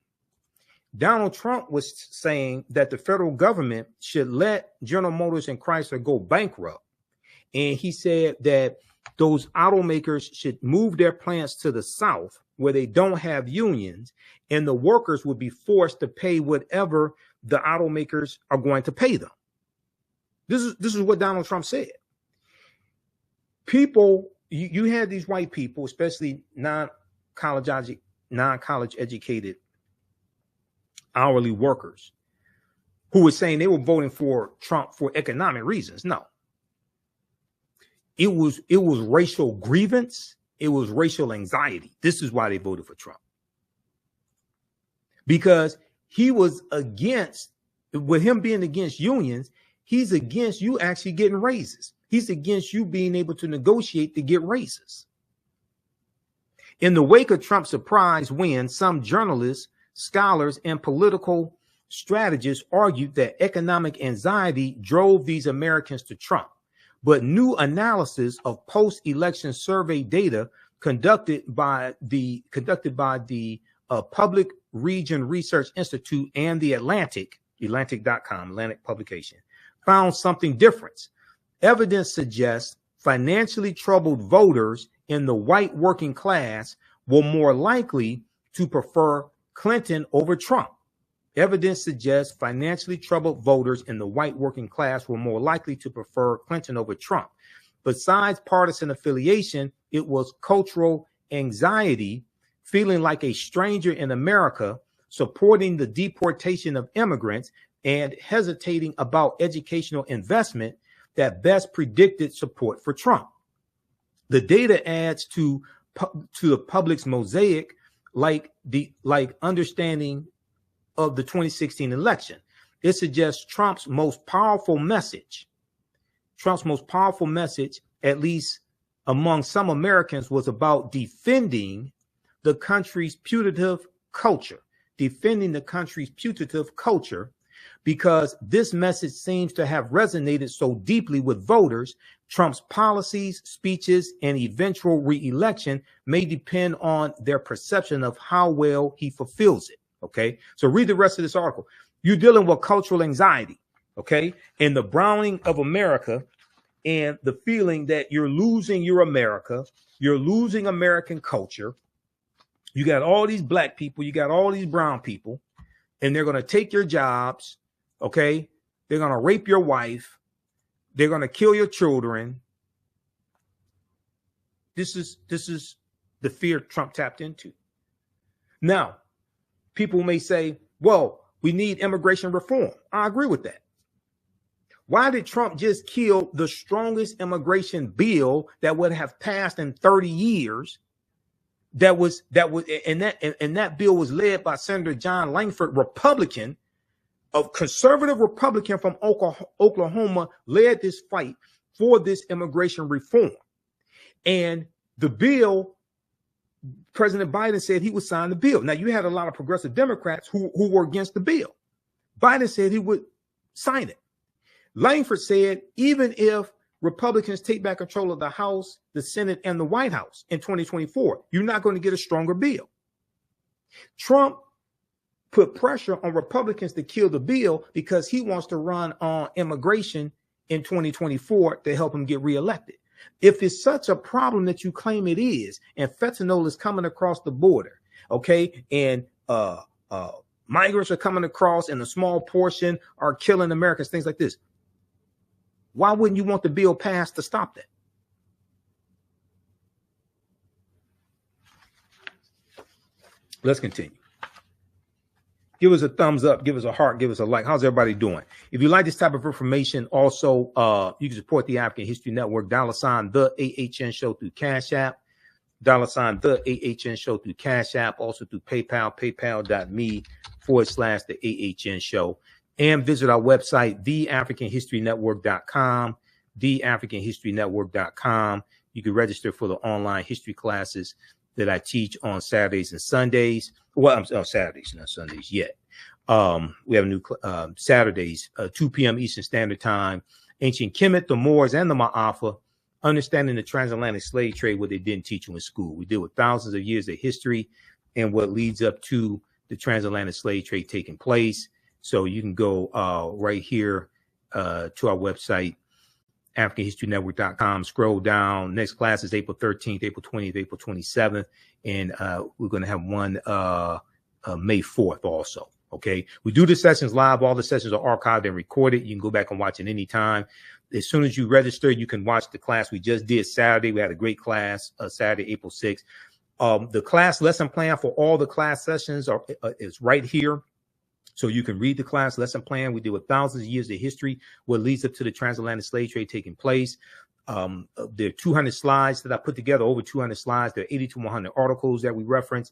Donald Trump was saying that the federal government should let General Motors and Chrysler go bankrupt. And he said that those automakers should move their plants to the South where they don't have unions, and the workers would be forced to pay whatever the automakers are going to pay them. This is what Donald Trump said. People, you had these white people, especially non-college educated hourly workers, who were saying they were voting for Trump for economic reasons. No. It was racial grievance. It was racial anxiety. This is why they voted for Trump. Because he was against, with him being against unions, he's against you actually getting raises. He's against you being able to negotiate to get raises. In the wake of Trump's surprise win, some journalists, scholars, and political strategists argued that economic anxiety drove these Americans to Trump. But new analysis of post-election survey data conducted by the Public Region Research Institute and the Atlantic.com, Atlantic publication, found something different. Evidence suggests financially troubled voters in the white working class were more likely to prefer Clinton over Trump. Evidence suggests financially troubled voters in the white working class were more likely to prefer Clinton over Trump. Besides partisan affiliation, it was cultural anxiety, feeling like a stranger in America, supporting the deportation of immigrants, and hesitating about educational investment that best predicted support for Trump. The data adds to the public's mosaic, like understanding of the 2016 election. It suggests Trump's most powerful message Trump's most powerful message, at least among some Americans, was about defending the country's putative culture, because this message seems to have resonated so deeply with voters. Trump's policies, speeches, and eventual re-election may depend on their perception of how well he fulfills it. Okay, so read the rest of this article. You're dealing with cultural anxiety, okay, and the browning of America, and the feeling that you're losing your America, you're losing American culture. You got all these black people, you got all these brown people, and they're going to take your jobs, okay? They're going to rape your wife. They're going to kill your children. This is the fear Trump tapped into. Now, people may say, well, we need immigration reform. I agree with that. Why did Trump just kill the strongest immigration bill that would have passed in 30 years? And that bill was led by Senator John Langford, Republican, a conservative Republican from Oklahoma, led this fight for this immigration reform. And the bill, President Biden said he would sign the bill. Now, you had a lot of progressive Democrats who were against the bill. Biden said he would sign it. Langford said, even if Republicans take back control of the House, the Senate, and the White House in 2024, you're not going to get a stronger bill. Trump put pressure on Republicans to kill the bill because he wants to run on immigration in 2024 to help him get reelected. If it's such a problem that you claim it is, and fentanyl is coming across the border, okay, and migrants are coming across and a small portion are killing Americans, things like this, why wouldn't you want the bill passed to stop that? Let's continue. Give us a thumbs up, give us a heart, give us a like. How's everybody doing? If you like this type of information, also, you can support the African History Network, $ the AHN Show through Cash App, $ the AHN Show through Cash App, also through PayPal, paypal.me/the AHN Show. And visit our website, theafricanhistorynetwork.com, theafricanhistorynetwork.com. You can register for the online history classes that I teach on Saturdays and Sundays. Well, I'm on Saturdays, not Sundays yet. We have a new Saturdays, 2 p.m. Eastern Standard Time. Ancient Kemet, the Moors, and the Ma'afa, understanding the transatlantic slave trade, what they didn't teach you in school. We deal with thousands of years of history and what leads up to the transatlantic slave trade taking place. So you can go right here to our website, AfricanHistoryNetwork.com. Scroll down. Next class is April 13th, April 20th, April 27th. And we're going to have one May 4th also. Okay. We do the sessions live. All the sessions are archived and recorded. You can go back and watch it anytime. As soon as you register, you can watch the class we just did Saturday. We had a great class Saturday, April 6th. The class lesson plan for all the class sessions is right here. So you can read the class lesson plan. We deal with thousands of years of history, what leads up to the transatlantic slave trade taking place. There are 200 slides that I put together, over 200 slides. There are 80 to 100 articles that we reference,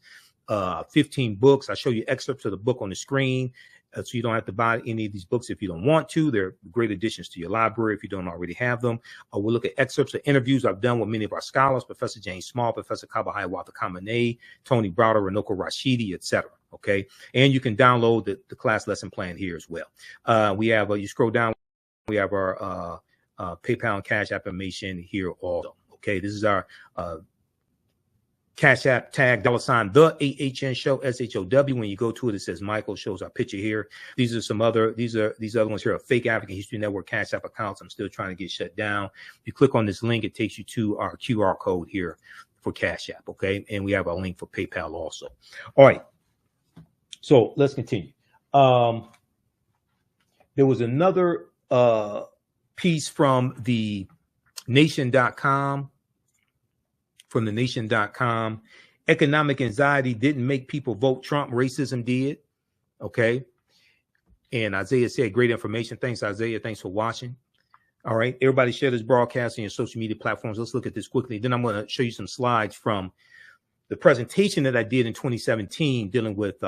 15 books. I show you excerpts of the book on the screen, so you don't have to buy any of these books if you don't want to. They're great additions to your library if you don't already have them. We'll look at excerpts of interviews I've done with many of our scholars, Professor James Small, Professor Kabahai Walter Kamene, Tony Browder, Ranoko Rashidi, etc. Okay, and you can download the class lesson plan here as well. We have you scroll down, we have our PayPal and Cash App information here also. Okay, this is our Cash App tag $ the AHN Show SHOW. When you go to it, it says Michael, shows our picture here. These are some other these other ones here are fake African History Network Cash App accounts. I'm still trying to get shut down. If you click on this link, it takes you to our QR code here for Cash App. Okay, and we have a link for PayPal also. All right. So let's continue. There was another piece from the nation.com. From the nation.com. Economic anxiety didn't make people vote Trump. Racism did. Okay. And Isaiah said great information. Thanks, Isaiah. Thanks for watching. All right. Everybody share this broadcast on your social media platforms. Let's look at this quickly. Then I'm going to show you some slides from the presentation that I did in 2017 dealing with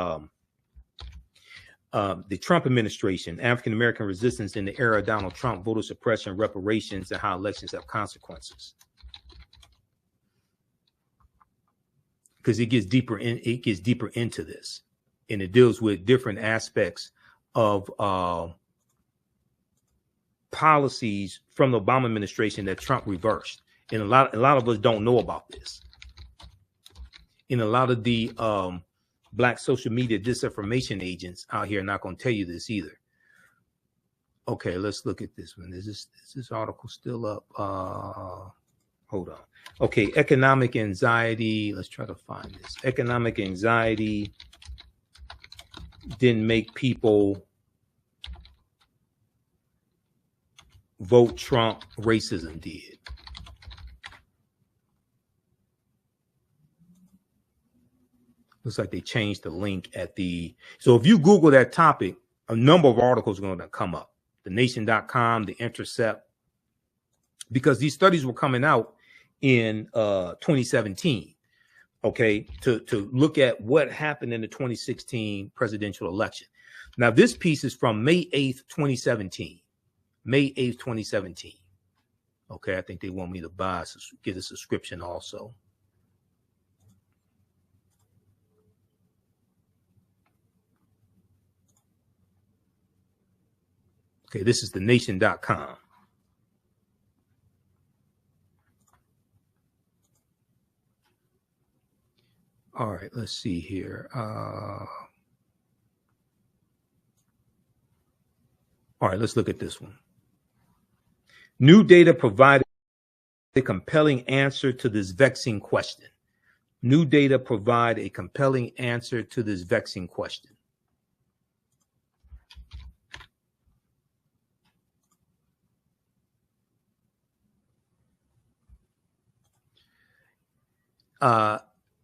the Trump administration, African-American resistance in the era of Donald Trump, voter suppression, reparations, and how elections have consequences. Because it gets deeper into this, and it deals with different aspects of policies from the Obama administration that Trump reversed. And a lot of us don't know about this. And a lot of the Black social media disinformation agents out here are not going to tell you this either. Okay, let's look at this one. Is this article still up? Hold on. Okay, economic anxiety. Let's try to find this. Economic anxiety didn't make people vote Trump. Racism did. Looks like they changed the link at the. So if you Google that topic, a number of articles are going to come up. TheNation.com, The Intercept, because these studies were coming out in 2017. Okay, to look at what happened in the 2016 presidential election. Now, this piece is from May 8th, 2017. May 8th, 2017. Okay, I think they want me to get a subscription also. Okay, this is TheNation.com. All right, let's see here. All right, let's look at this one. New data provided a compelling answer to this vexing question. New data provide a compelling answer to this vexing question.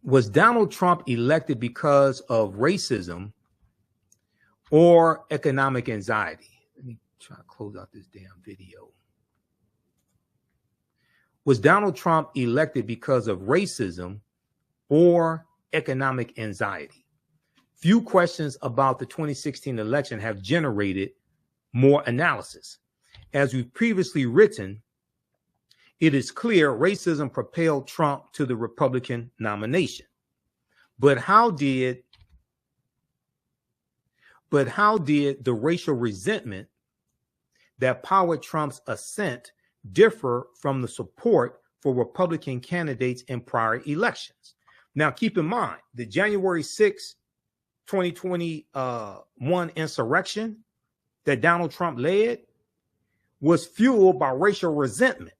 Was Donald Trump elected because of racism or economic anxiety? Let me try to close out this damn video. Was Donald Trump elected because of racism or economic anxiety? Few questions about the 2016 election have generated more analysis. As we've previously written, it is clear racism propelled Trump to the Republican nomination. But how did the racial resentment that powered Trump's ascent differ from the support for Republican candidates in prior elections? Now, keep in mind, the January 6, 2021 insurrection that Donald Trump led was fueled by racial resentment.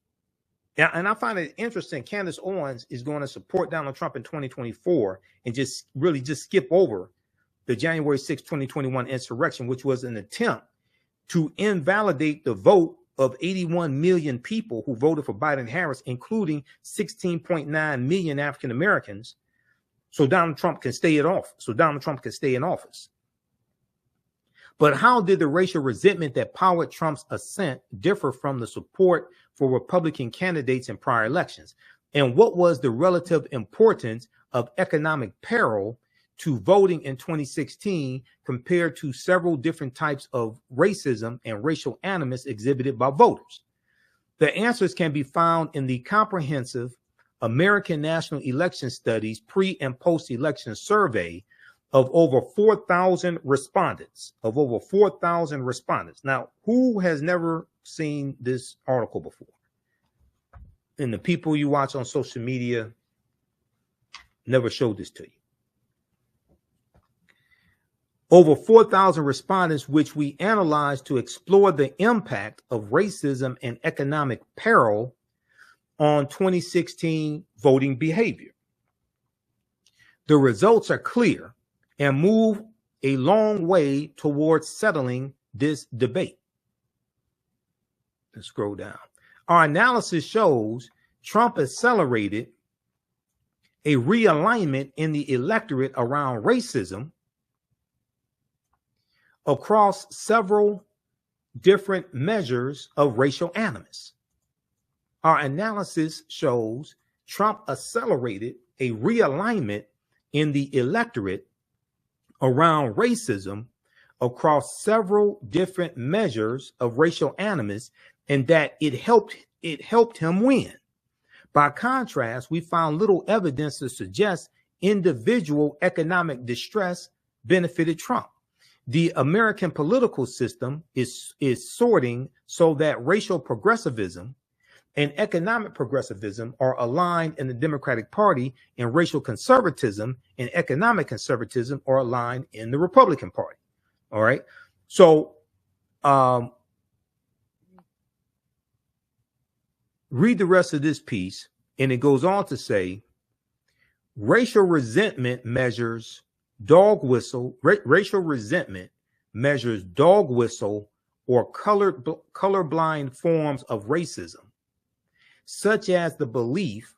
And I find it interesting. Candace Owens is going to support Donald Trump in 2024 and just skip over the January 6, 2021 insurrection, which was an attempt to invalidate the vote of 81 million people who voted for Biden and Harris, including 16.9 million African Americans, so Donald Trump can stay in office. But how did the racial resentment that powered Trump's ascent differ from the support for Republican candidates in prior elections? And what was the relative importance of economic peril to voting in 2016 compared to several different types of racism and racial animus exhibited by voters? The answers can be found in the comprehensive American National Election Studies pre- and post-election survey of over 4,000 respondents. Now, who has never seen this article before? And the people you watch on social media never showed this to you. Over 4,000 respondents, which we analyzed to explore the impact of racism and economic peril on 2016 voting behavior. The results are clear and move a long way towards settling this debate. Let's scroll down. Our analysis shows Trump accelerated a realignment in the electorate around racism across several different measures of racial animus. Our analysis shows Trump accelerated a realignment in the electorate around racism across several different measures of racial animus, and that it helped him win. By contrast, we found little evidence to suggest individual economic distress benefited Trump. The American political system is sorting so that racial progressivism and economic progressivism are aligned in the Democratic Party, and racial conservatism and economic conservatism are aligned in the Republican Party. All right. So read the rest of this piece, and it goes on to say, racial resentment measures dog whistle. Racial resentment measures dog whistle or colorblind forms of racism, such as the belief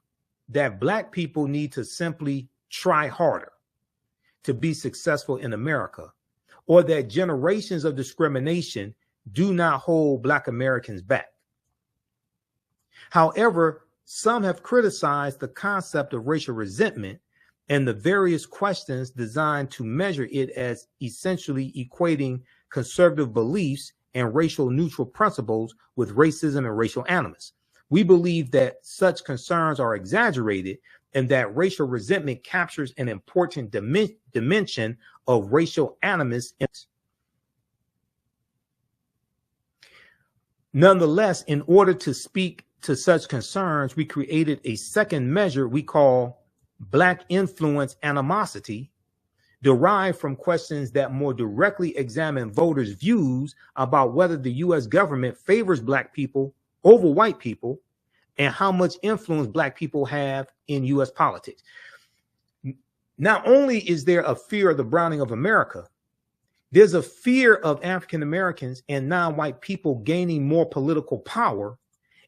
that Black people need to simply try harder to be successful in America, or that generations of discrimination do not hold Black Americans back. However, some have criticized the concept of racial resentment and the various questions designed to measure it as essentially equating conservative beliefs and racial neutral principles with racism and racial animus. We believe that such concerns are exaggerated and that racial resentment captures an important dimension of racial animus. Nonetheless, in order to speak to such concerns, we created a second measure we call Black influence animosity, derived from questions that more directly examine voters' views about whether the U.S. government favors Black people over white people and how much influence Black people have in U.S. politics. Not only is there a fear of the browning of America, there's a fear of African Americans and non-white people gaining more political power.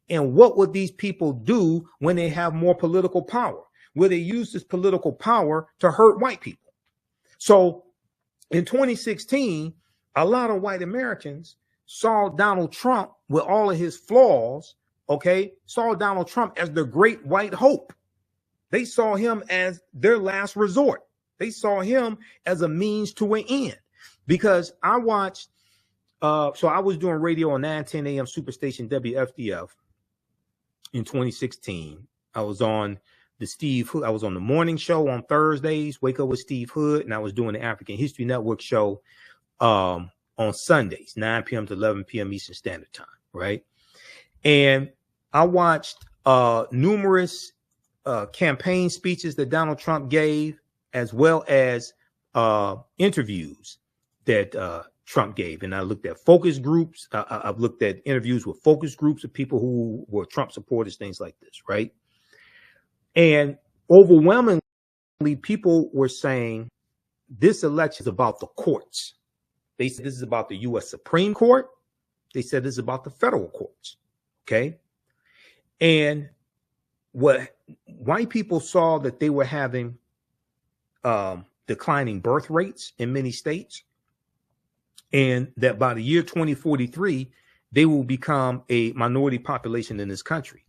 And what would these people do when they have more political power? Will they use this political power to hurt white people? So in 2016, a lot of white Americans saw Donald Trump with all of his flaws, saw Donald Trump as the great white hope. They saw him as their last resort. They saw him as a means to an end. Because I watched, so I was doing radio on 910 AM Superstation WFDF in 2016. I was on I was on the morning show on Thursdays, Wake Up with Steve Hood, and I was doing the African History Network show on Sundays, 9 p.m. to 11 p.m. Eastern Standard Time, right? And I watched numerous campaign speeches that Donald Trump gave, as well as interviews that Trump gave. And I looked at focus groups. I've looked at interviews with focus groups of people who were Trump supporters, things like this, right? And overwhelmingly, people were saying this election is about the courts. They said this is about the U.S. Supreme Court. They said this is about the federal courts. Okay. And what white people saw that they were having declining birth rates in many states, and that by the year 2043, they will become a minority population in this country.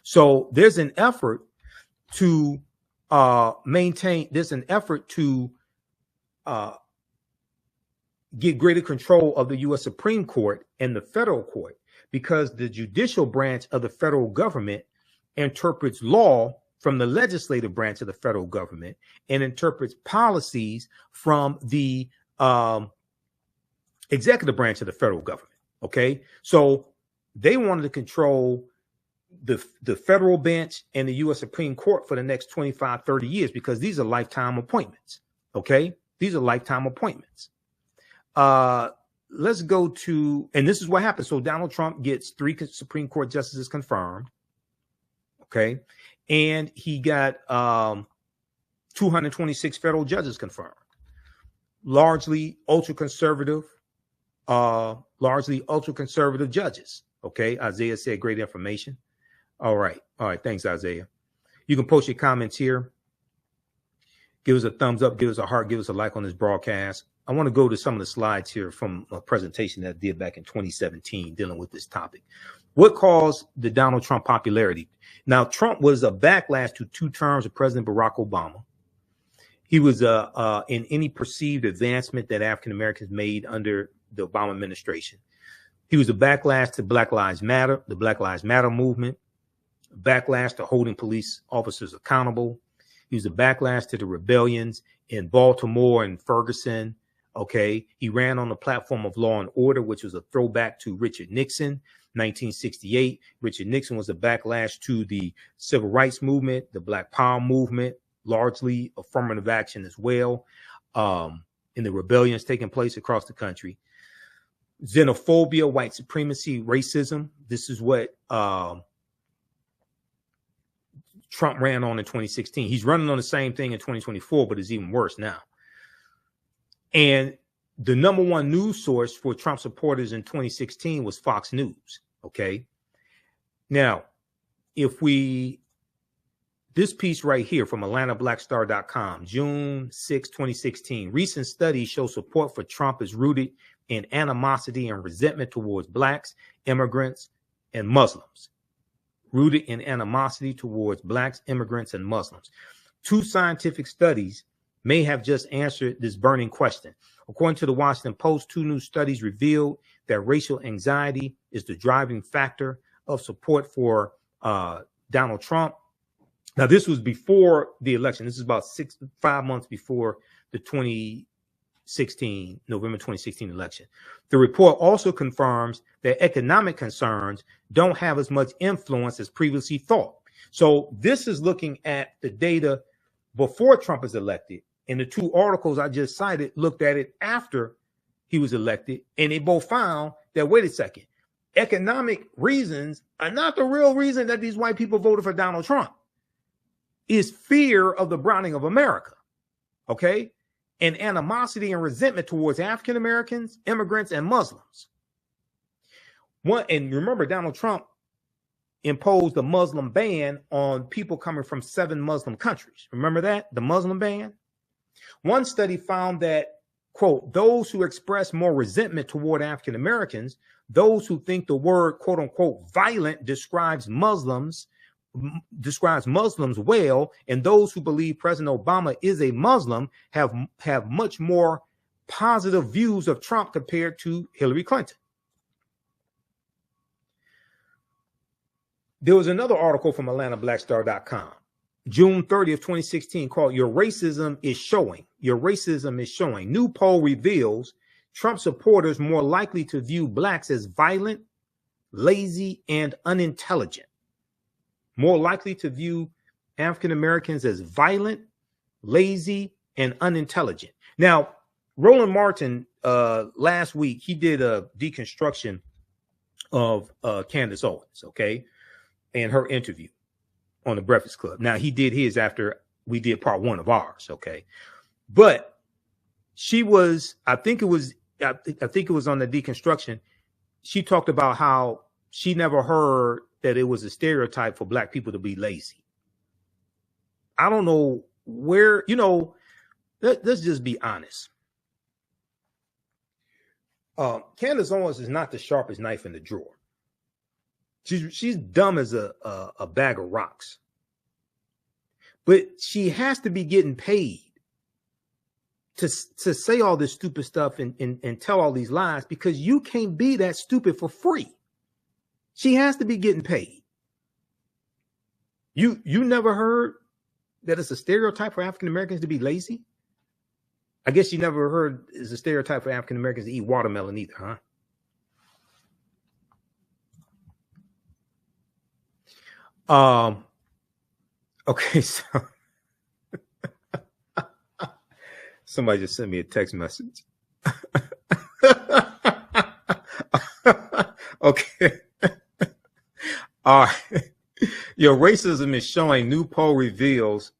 So there's an effort to get greater control of the U.S. Supreme Court and the federal court, because the judicial branch of the federal government interprets law from the legislative branch of the federal government and interprets policies from the executive branch of the federal government. Okay, so they wanted to control the federal bench and the U.S. Supreme Court for the next 25, 30 years, because these are lifetime appointments. Okay, these are lifetime appointments. Let's go to, and this is what happened. So Donald Trump gets 3 Supreme Court justices confirmed. Okay, and he got 226 federal judges confirmed, largely ultra conservative judges. Okay, Isaiah said great information. All right. Thanks, Isaiah. You can post your comments here. Give us a thumbs up, give us a heart, give us a like on this broadcast. I want to go to some of the slides here from a presentation that I did back in 2017 dealing with this topic. What caused the Donald Trump popularity? Now, Trump was a backlash to 2 terms of President Barack Obama. He was in any perceived advancement that African Americans made under the Obama administration. He was a backlash to Black Lives Matter, the Black Lives Matter movement, backlash to holding police officers accountable. He was a backlash to the rebellions in Baltimore and Ferguson. Okay. He ran on the platform of law and order, which was a throwback to Richard Nixon, 1968. Richard Nixon was a backlash to the civil rights movement, the Black Power movement, largely affirmative action as well, in the rebellions taking place across the country. Xenophobia, white supremacy, racism. This is what Trump ran on in 2016. He's running on the same thing in 2024, but it's even worse now. And the number one news source for Trump supporters in 2016 was Fox News. Okay. Now, this piece right here from AtlantaBlackStar.com, June 6, 2016, recent studies show support for Trump is rooted in animosity and resentment towards blacks, immigrants, and Muslims. Rooted in animosity towards blacks, immigrants, and Muslims. 2 scientific studies may have just answered this burning question. According to the Washington Post, 2 new studies revealed that racial anxiety is the driving factor of support for Donald Trump. Now, this was before the election. This is about 5 months before the November 2016 election. The report also confirms that economic concerns don't have as much influence as previously thought. So this is looking at the data before Trump is elected. And the 2 articles I just cited looked at it after he was elected. And they both found that, wait a second, economic reasons are not the real reason that these white people voted for Donald Trump. Is fear of the browning of America. Okay. And animosity and resentment towards African Americans, immigrants, and Muslims. And remember, Donald Trump imposed a Muslim ban on people coming from 7 Muslim countries. Remember that? The Muslim ban? One study found that, quote, those who express more resentment toward African Americans, those who think the word, quote unquote, violent describes Muslims well, and those who believe President Obama is a Muslim have much more positive views of Trump compared to Hillary Clinton. There was another article from AtlantaBlackStar.com, June 30th, 2016, called Your Racism is Showing. Your Racism is Showing. New poll reveals Trump supporters more likely to view blacks as violent, lazy, and unintelligent. More likely to view African Americans as violent, lazy, and unintelligent. Now, Roland Martin, last week, he did a deconstruction of Candace Owens, okay, and her interview on the Breakfast Club. Now, he did his after we did part 1 of ours, okay, but she was, I think it was on the deconstruction. She talked about how she never heard that it was a stereotype for black people to be lazy. I don't know where, let's just be honest. Candace Owens is not the sharpest knife in the drawer. She's dumb as a bag of rocks. But she has to be getting paid to say all this stupid stuff and tell all these lies, because you can't be that stupid for free. She has to be getting paid. You never heard that it's a stereotype for African Americans to be lazy? I guess you never heard it's a stereotype for African Americans to eat watermelon either, huh? Okay, so somebody just sent me a text message. Okay. All right. Your racism is showing. New poll reveals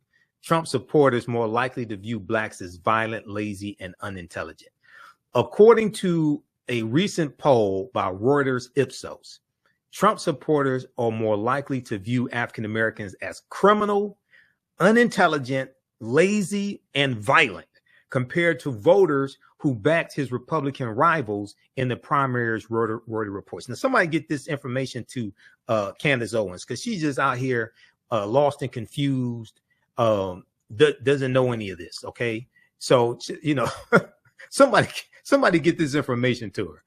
Trump supporters more likely to view blacks as violent, lazy, and unintelligent. According to a recent poll by Reuters Ipsos, Trump supporters are more likely to view African Americans as criminal, unintelligent, lazy, and violent compared to voters who backed his Republican rivals in the primaries, Reuters reports. Now, somebody get this information to Candace Owens, because she's just out here lost and confused, doesn't know any of this. Okay. So, you know, somebody get this information to her.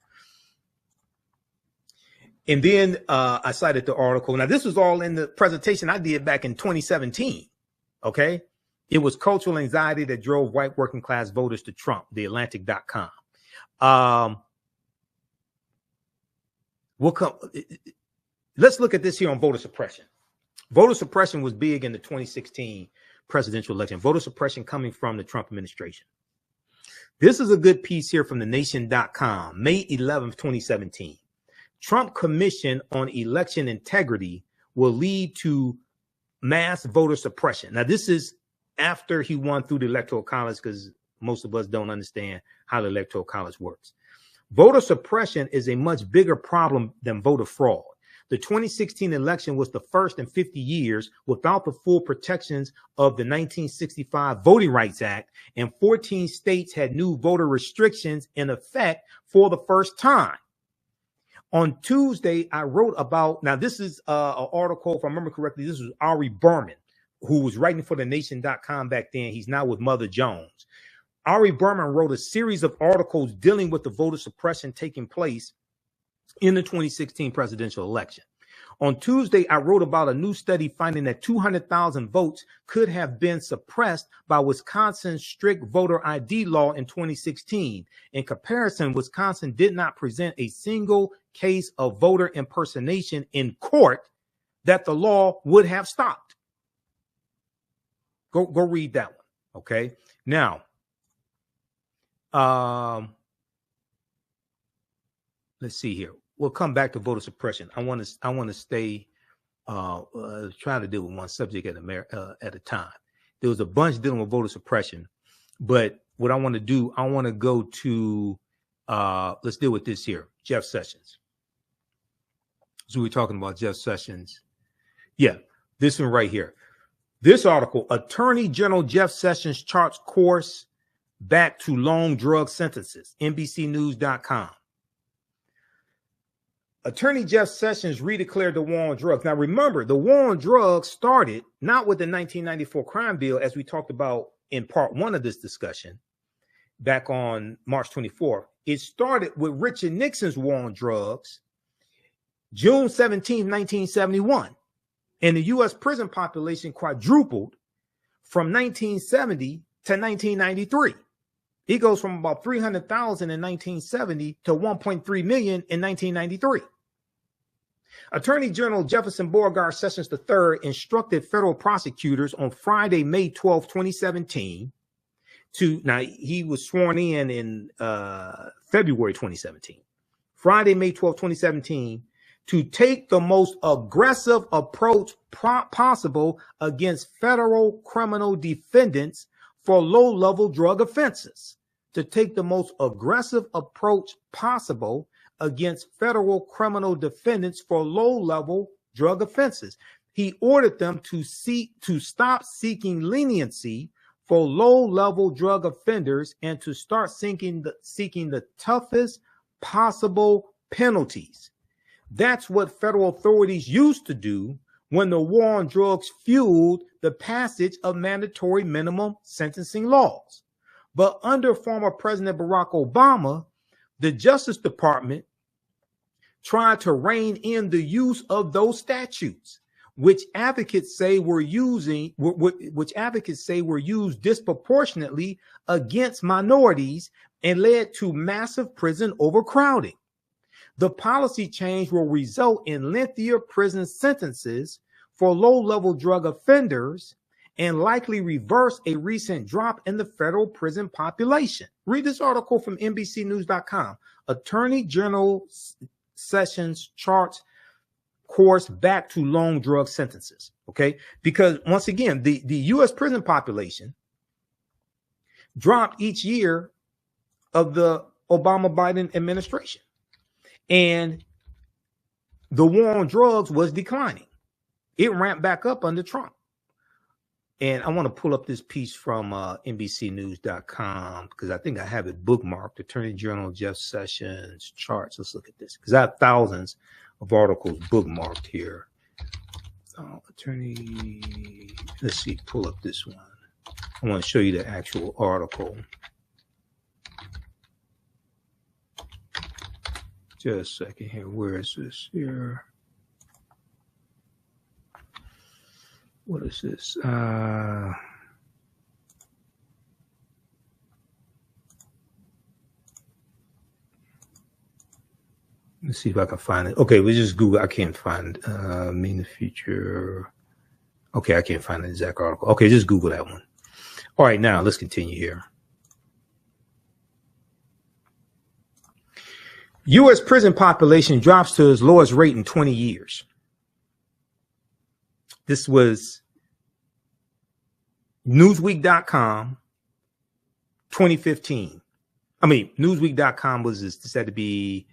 And then I cited the article. Now, this was all in the presentation I did back in 2017. Okay. It was cultural anxiety that drove white working class voters to Trump, TheAHNTic.com. Let's look at this here on voter suppression. Voter suppression was big in the 2016 presidential election. Voter suppression coming from the Trump administration. This is a good piece here from TheNation.com, May 11th, 2017. Trump Commission on Election Integrity will lead to mass voter suppression. Now, this is after he won through the Electoral College, because most of us don't understand how the Electoral College works. Voter suppression is a much bigger problem than voter fraud. The 2016 election was the first in 50 years without the full protections of the 1965 Voting Rights Act, and 14 states had new voter restrictions in effect for the first time. On Tuesday, I wrote about, now this is an article, if I remember correctly, this was Ari Berman, who was writing for TheNation.com back then. He's now with Mother Jones. Ari Berman wrote a series of articles dealing with the voter suppression taking place in the 2016 presidential election. On Tuesday, I wrote about a new study finding that 200,000 votes could have been suppressed by Wisconsin's strict voter ID law in 2016. In comparison, Wisconsin did not present a single case of voter impersonation in court that the law would have stopped. Go read that one. Okay. Now, let's see here. We'll come back to voter suppression. I want to stay trying to deal with one subject at a time. There was a bunch dealing with voter suppression, but what I want to do, I want to go to let's deal with this here, Jeff Sessions. So we're talking about Jeff Sessions. Yeah, this one right here. This article, Attorney General Jeff Sessions charts course back to long drug sentences, NBCnews.com. Attorney Jeff Sessions redeclared the war on drugs. Now, remember, the war on drugs started not with the 1994 crime bill, as we talked about in part one of this discussion back on March 24th. It started with Richard Nixon's war on drugs, June 17, 1971. And the U.S. prison population quadrupled from 1970 to 1993. It goes from about 300,000 in 1970 to 1.3 million in 1993. Attorney General Jefferson Beauregard Sessions III instructed federal prosecutors on Friday, May 12, 2017 now he was sworn in February 2017. Friday, May 12, 2017, to take the most aggressive approach possible against federal criminal defendants for low-level drug offenses. To take the most aggressive approach possible against federal criminal defendants for low-level drug offenses. He ordered them to stop seeking leniency for low-level drug offenders and to start seeking the toughest possible penalties. That's what federal authorities used to do when the war on drugs fueled the passage of mandatory minimum sentencing laws. But under former President Barack Obama, the Justice Department tried to rein in the use of those statutes, which advocates say were used disproportionately against minorities and led to massive prison overcrowding. The policy change will result in lengthier prison sentences for low-level drug offenders and likely reverse a recent drop in the federal prison population. Read this article from NBCnews.com. Attorney General Sessions charts course back to long drug sentences. Okay, because once again, the U.S. prison population dropped each year of the Obama-Biden administration, and the war on drugs was declining. It ramped back up under Trump. And I want to pull up this piece from NBCnews.com because I think I have it bookmarked. Attorney General Jeff Sessions charts. Let's look at this because I have thousands of articles bookmarked here. Let's see, pull up this one. I want to show you the actual article. Just a second here. Where is this here? What is this? Let's see if I can find it. Okay, we just Google. I can't find me in the future. Okay, I can't find the exact article. Okay, just Google that one. All right, now let's continue here. U.S. prison population drops to its lowest rate in 20 years. This was Newsweek.com, 2015. I mean, Newsweek.com was said to be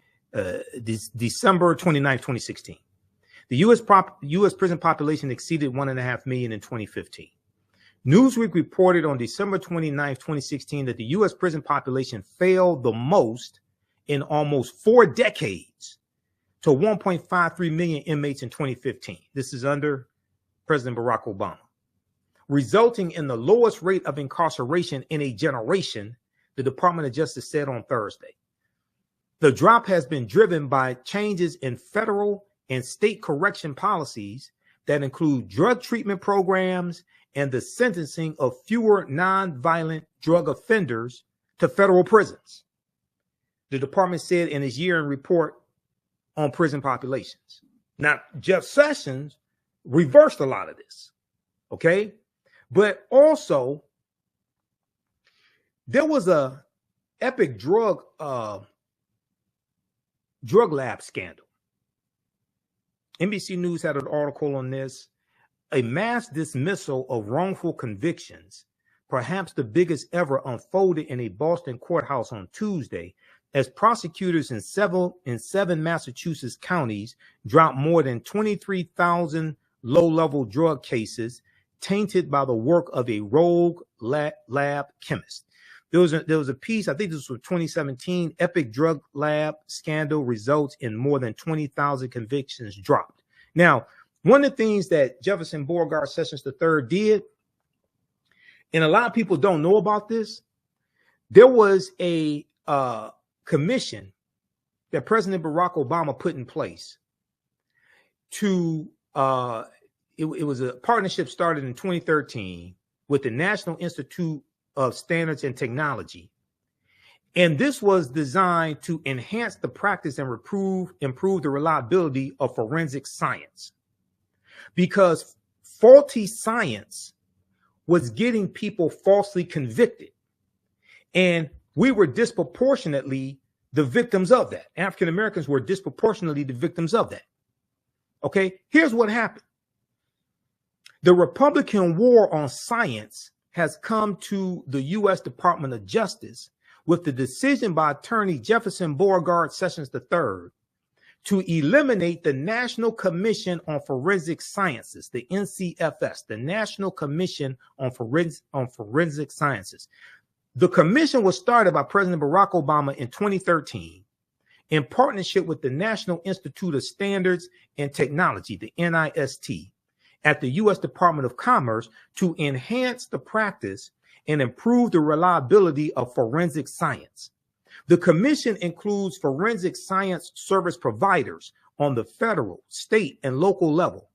December 29th, 2016. The U.S. prison population exceeded 1.5 million in 2015. Newsweek reported on December 29th, 2016 that the U.S. prison population fell the most in almost 4 decades to 1.53 million inmates in 2015. This is under President Barack Obama, resulting in the lowest rate of incarceration in a generation, the Department of Justice said on Thursday. The drop has been driven by changes in federal and state correction policies that include drug treatment programs and the sentencing of fewer nonviolent drug offenders to federal prisons, the department said in its year-end report on prison populations. Now, Jeff Sessions reversed a lot of this, okay? But also, there was a epic drug lab scandal. NBC News had an article on this. A mass dismissal of wrongful convictions, perhaps the biggest ever, unfolded in a Boston courthouse on Tuesday as prosecutors in 7 Massachusetts counties dropped more than 23,000 low-level drug cases tainted by the work of a rogue lab chemist. There was a piece, I think this was 2017, epic drug lab scandal results in more than 20,000 convictions dropped. Now, one of the things that Jefferson Beauregard Sessions III did, and a lot of people don't know about this, there was a commission that President Barack Obama put in place to, it was a partnership started in 2013 with the National Institute of Standards and Technology. And this was designed to enhance the practice and improve the reliability of forensic science, because faulty science was getting people falsely convicted. And we were disproportionately the victims of that. African Americans were disproportionately the victims of that. Okay, here's what happened. The Republican war on science has come to the U.S. Department of Justice with the decision by Attorney Jefferson Beauregard Sessions III to eliminate the National Commission on Forensic Sciences, the NCFS, the National Commission on Forensic Sciences. The commission was started by President Barack Obama in 2013 in partnership with the National Institute of Standards and Technology, the NIST, at the U.S. Department of Commerce to enhance the practice and improve the reliability of forensic science. The commission includes forensic science service providers on the federal, state, and local level,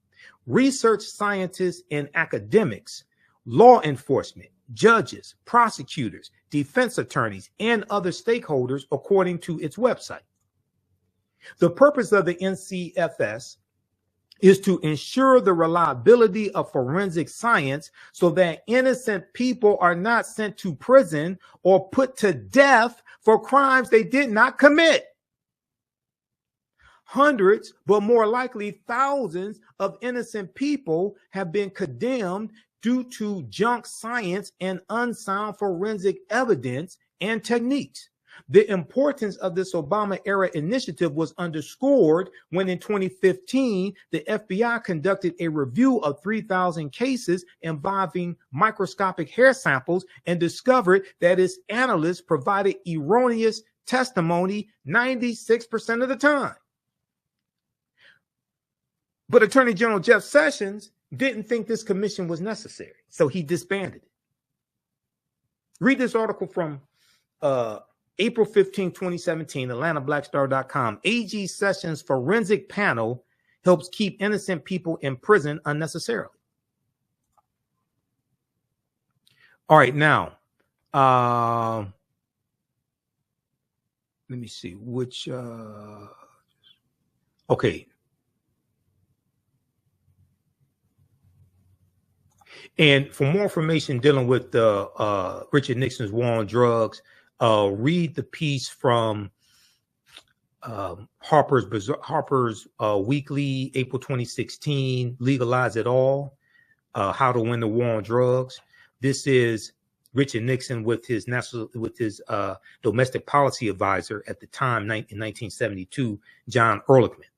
research scientists and academics, law enforcement, judges, prosecutors, defense attorneys, and other stakeholders, according to its website. The purpose of the NCFS is to ensure the reliability of forensic science so that innocent people are not sent to prison or put to death for crimes they did not commit. Hundreds, but more likely thousands of innocent people have been condemned due to junk science and unsound forensic evidence and techniques. The importance of this Obama-era initiative was underscored when in 2015, the FBI conducted a review of 3,000 cases involving microscopic hair samples and discovered that its analysts provided erroneous testimony 96% of the time. But Attorney General Jeff Sessions didn't think this commission was necessary, so he disbanded it. Read this article from April 15, 2017, AtlantaBlackStar.com. AG Sessions forensic panel helps keep innocent people in prison unnecessarily. All right, now, let me see which, okay. And for more information dealing with Richard Nixon's war on drugs, read the piece from Harper's Weekly, April 2016, Legalize It All, How to Win the War on Drugs. This is Richard Nixon with his domestic policy advisor at the time, in 1972, John Ehrlichman.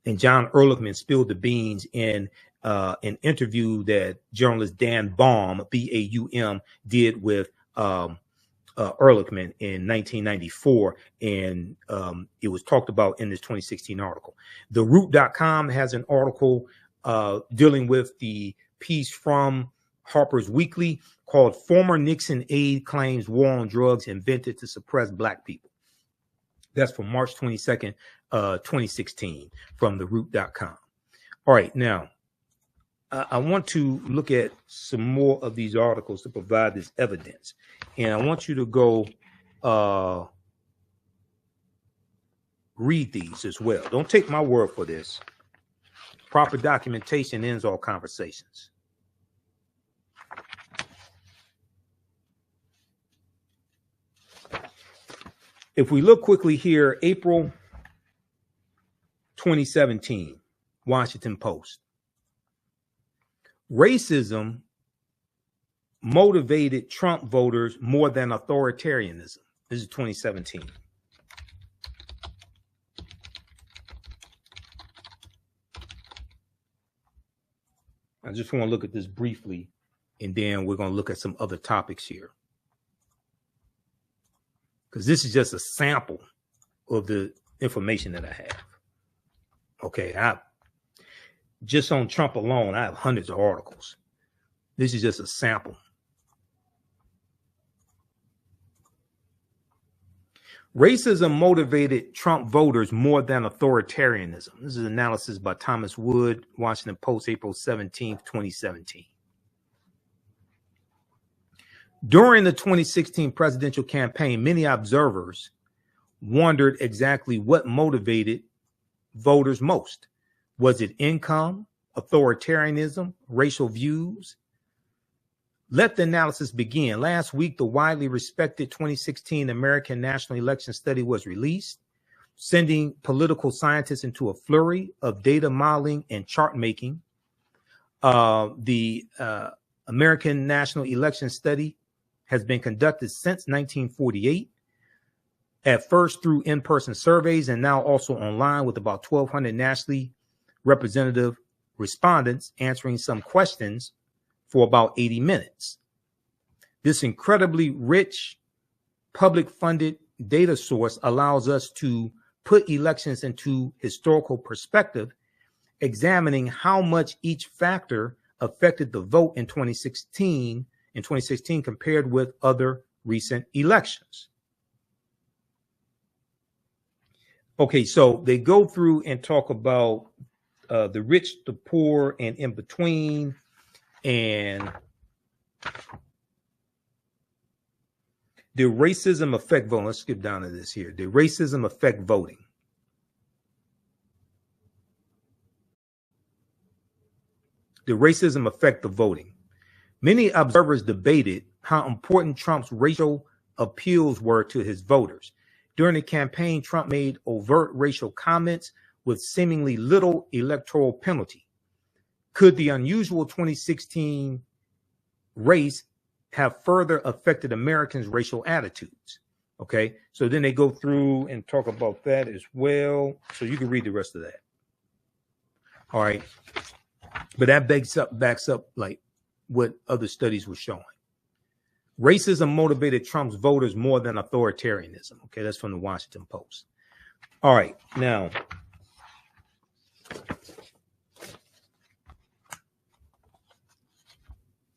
And John Ehrlichman spilled the beans in an interview that journalist Dan Baum, B-A-U-M, did with Ehrlichman in 1994, and it was talked about in this 2016 article. TheRoot.com has an article dealing with the piece from Harper's Weekly called Former Nixon Aide Claims War on Drugs Invented to Suppress Black People. That's from March 22nd, 2016 from TheRoot.com. All right, now, I want to look at some more of these articles to provide this evidence. And I want you to go read these as well. Don't take my word for this. Proper documentation ends all conversations. If we look quickly here, April 2017, Washington Post. Racism motivated Trump voters more than authoritarianism. This is 2017. I just want to look at this briefly, and then we're going to look at some other topics here, because this is just a sample of the information that I have. Okay, just on Trump alone, I have hundreds of articles. This is just a sample. Racism motivated Trump voters more than authoritarianism. This is analysis by Thomas Wood, Washington Post, April 17th, 2017. During the 2016 presidential campaign, many observers wondered exactly what motivated voters most. Was it income, authoritarianism, racial views? Let the analysis begin. Last week, the widely respected 2016 American National Election Study was released, sending political scientists into a flurry of data modeling and chart making. The American National Election Study has been conducted since 1948, at first through in-person surveys and now also online, with about 1,200 nationally representative respondents answering some questions for about 80 minutes. This incredibly rich public-funded data source allows us to put elections into historical perspective, examining how much each factor affected the vote in 2016 compared with other recent elections. Okay, so they go through and talk about the rich, the poor, and in between. And did racism affect voting? Let's skip down to this here. Did racism affect voting? Did racism affect the voting? Many observers debated how important Trump's racial appeals were to his voters. During the campaign, Trump made overt racial comments with seemingly little electoral penalty. Could the unusual 2016 race have further affected Americans' racial attitudes? Okay, so then they go through and talk about that as well. So you can read the rest of that. All right, but that backs up like what other studies were showing. Racism motivated Trump's voters more than authoritarianism. Okay, that's from the Washington Post. All right, now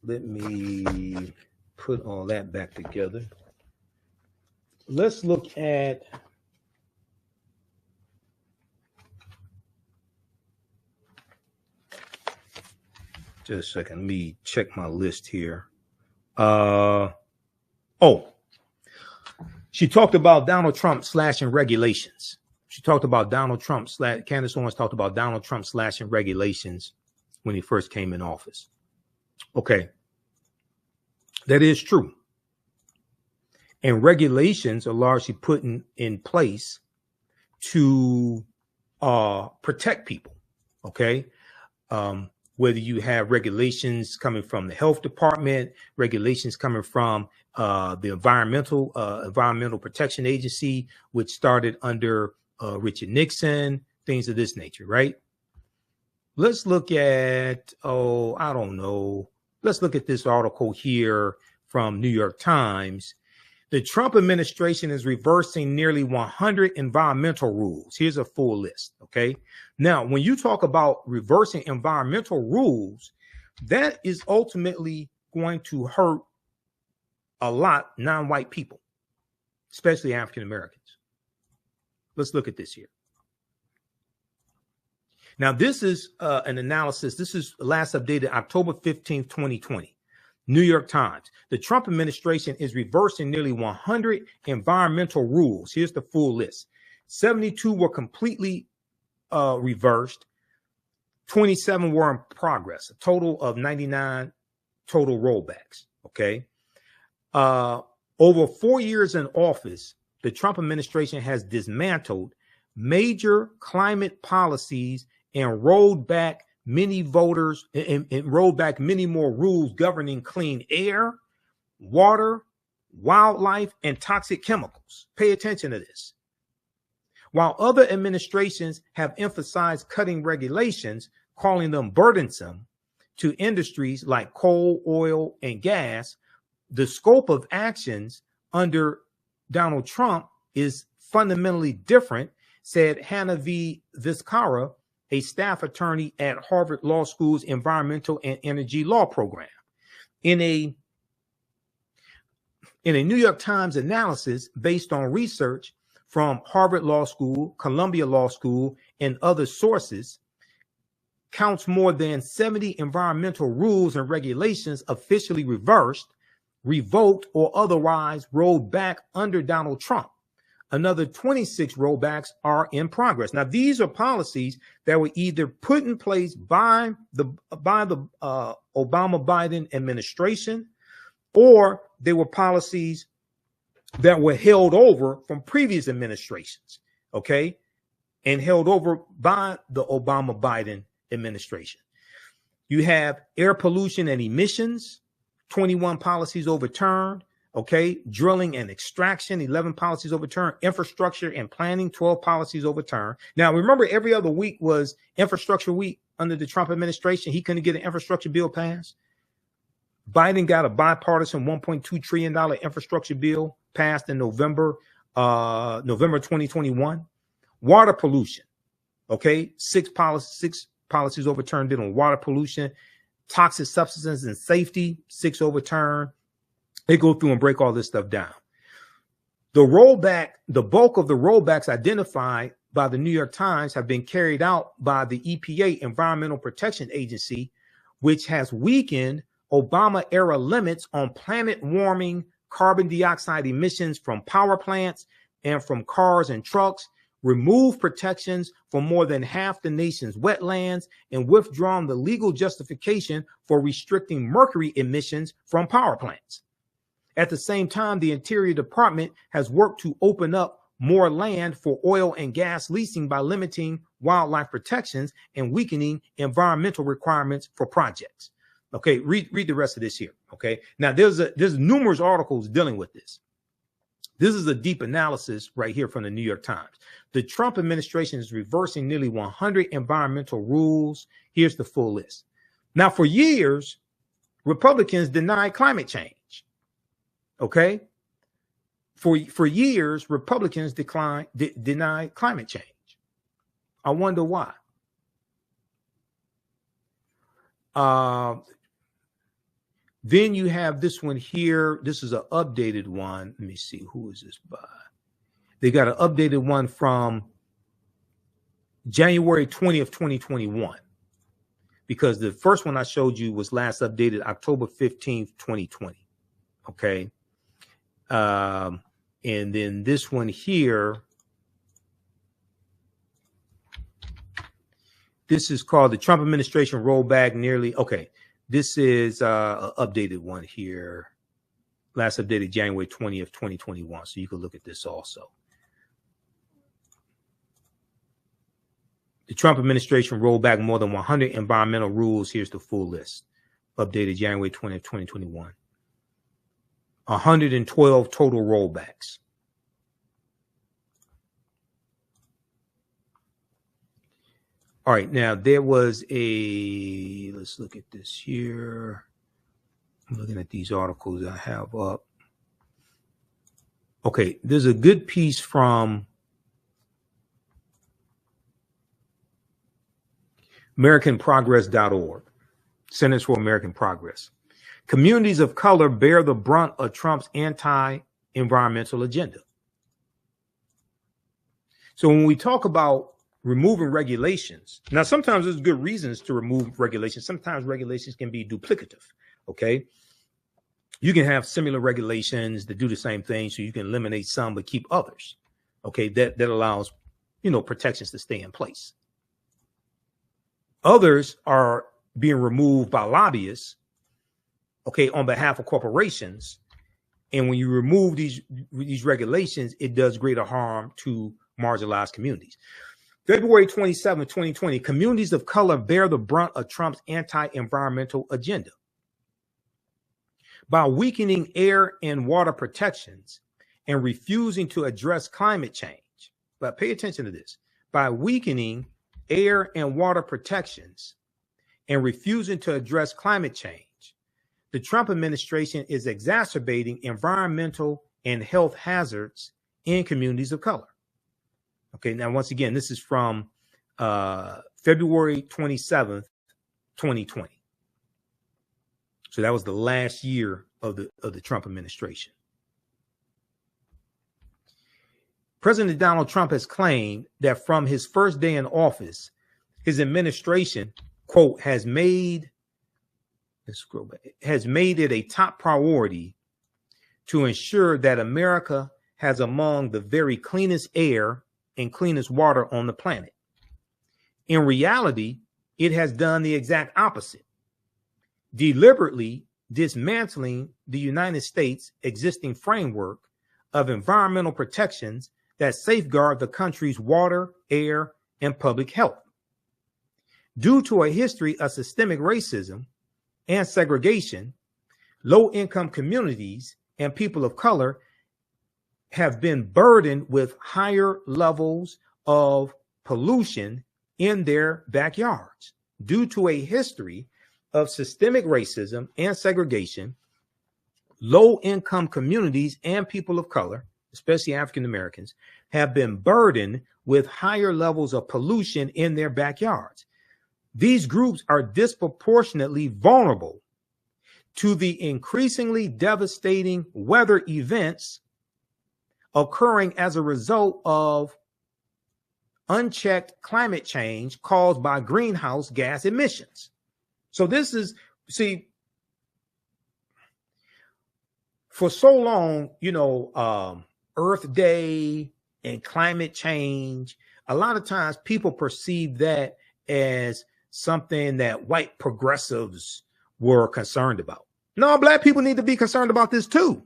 let me put all that back together. Let's look at just a second. Let me check my list here. She talked about Donald Trump slashing regulations. Candace Owens talked about Donald Trump slashing regulations when he first came in office. Okay. That is true. And regulations are largely put in place to protect people. Okay. Whether you have regulations coming from the health department, regulations coming from the Environmental Protection Agency, which started under Richard Nixon, things of this nature, right? Let's look at, let's look at this article here from New York Times. The Trump administration is reversing nearly 100 environmental rules. Here's a full list, okay? Now, when you talk about reversing environmental rules, that is ultimately going to hurt a lot non-white people, especially African Americans. Let's look at this here. Now, this is an analysis. This is last updated October 15th, 2020. New York Times. The Trump administration is reversing nearly 100 environmental rules. Here's the full list. 72 were completely reversed. 27 were in progress. A total of 99 total rollbacks. Okay. Over 4 years in office, the Trump administration has dismantled major climate policies and rolled back many more rules governing clean air, water, wildlife, and toxic chemicals. Pay attention to this. While other administrations have emphasized cutting regulations, calling them burdensome to industries like coal, oil, and gas, the scope of actions under Donald Trump is fundamentally different, said Hannah V. Vizcarra, a staff attorney at Harvard Law School's Environmental and Energy Law program. In a New York Times analysis based on research from Harvard Law School, Columbia Law School, and other sources, counts more than 70 environmental rules and regulations officially reversed, revoked, or otherwise rolled back under Donald Trump. Another 26 rollbacks are in progress. Now, these are policies that were either put in place by the Obama-Biden administration, or they were policies that were held over from previous administrations, okay, and held over by the Obama-Biden administration. You have air pollution and emissions, 21 policies overturned. Okay, drilling and extraction, 11 policies overturned. Infrastructure and planning, 12 policies overturned. Now, remember, every other week was infrastructure week under the Trump administration. He couldn't get an infrastructure bill passed. Biden got a bipartisan $1.2 trillion infrastructure bill passed in November 2021. Water pollution. Okay, six policies overturned on water pollution. Toxic substances and safety, 6 overturned. They go through and break all this stuff down. The bulk of the rollbacks identified by the New York Times have been carried out by the EPA, Environmental Protection Agency, which has weakened Obama-era limits on planet-warming carbon dioxide emissions from power plants and from cars and trucks, removed protections for more than half the nation's wetlands, and withdrawn the legal justification for restricting mercury emissions from power plants. At the same time, the Interior Department has worked to open up more land for oil and gas leasing by limiting wildlife protections and weakening environmental requirements for projects. Okay, read the rest of this here. Okay, now there's numerous articles dealing with this. This is a deep analysis right here from the New York Times. The Trump administration is reversing nearly 100 environmental rules. Here's the full list. Now, for years, Republicans denied climate change. Okay, for years, Republicans denied climate change. I wonder why. Then you have this one here. This is an updated one. Let me see. Who is this by? They got an updated one from January 20th, 2021. Because the first one I showed you was last updated October 15th, 2020. Okay. And then this one here, this is called the Trump administration rollback nearly. Okay. This is an updated one here. Last updated January 20th, 2021. So you can look at this also. The Trump administration rolled back more than 100 environmental rules. Here's the full list. Updated January 20th, 2021. 112 total rollbacks. All right, now there was let's look at this here. I'm looking at these articles I have up. Okay, there's a good piece from AmericanProgress.org, Centers for American Progress. Communities of color bear the brunt of Trump's anti-environmental agenda. So when we talk about removing regulations, now sometimes there's good reasons to remove regulations. Sometimes regulations can be duplicative, okay? You can have similar regulations that do the same thing, so you can eliminate some but keep others, okay? That allows, protections to stay in place. Others are being removed by lobbyists, okay, on behalf of corporations. And when you remove these regulations, it does greater harm to marginalized communities. February 27, 2020, communities of color bear the brunt of Trump's anti-environmental agenda. By weakening air and water protections and refusing to address climate change. But pay attention to this. By weakening air and water protections and refusing to address climate change, the Trump administration is exacerbating environmental and health hazards in communities of color. Okay, now once again, this is from February 27th, 2020. So that was the last year of the Trump administration. President Donald Trump has claimed that from his first day in office, his administration, quote, has made it a top priority to ensure that America has among the very cleanest air and cleanest water on the planet. In reality, it has done the exact opposite, deliberately dismantling the United States' existing framework of environmental protections that safeguard the country's water, air, and public health. Due to a history of systemic racism and segregation, low-income communities and people of color have been burdened with higher levels of pollution in their backyards. Due to a history of systemic racism and segregation, low-income communities and people of color, especially African Americans, have been burdened with higher levels of pollution in their backyards. These groups are disproportionately vulnerable to the increasingly devastating weather events occurring as a result of unchecked climate change caused by greenhouse gas emissions. So this is, see, for so long, Earth Day and climate change, a lot of times people perceive that as something that white progressives were concerned about. No, black people need to be concerned about this too,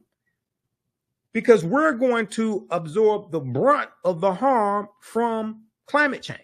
because we're going to absorb the brunt of the harm from climate change.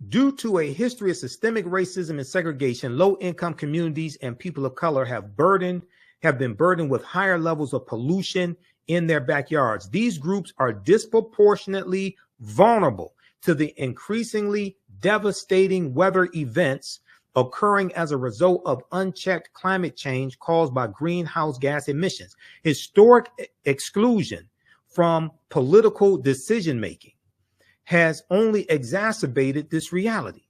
Due to a history of systemic racism and segregation, low-income communities and people of color have been burdened with higher levels of pollution in their backyards. These groups are disproportionately vulnerable to the increasingly devastating weather events occurring as a result of unchecked climate change caused by greenhouse gas emissions. Historic exclusion from political decision-making has only exacerbated this reality.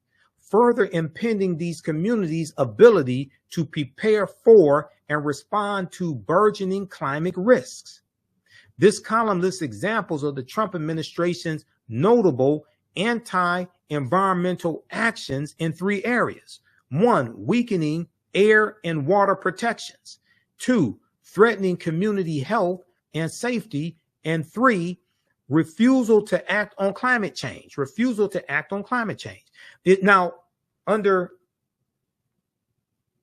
further impeding these communities' ability to prepare for and respond to burgeoning climate risks. This column lists examples of the Trump administration's notable anti-environmental actions in 3 areas. 1, weakening air and water protections. 2, threatening community health and safety. And 3, refusal to act on climate change. Refusal to act on climate change. Now, under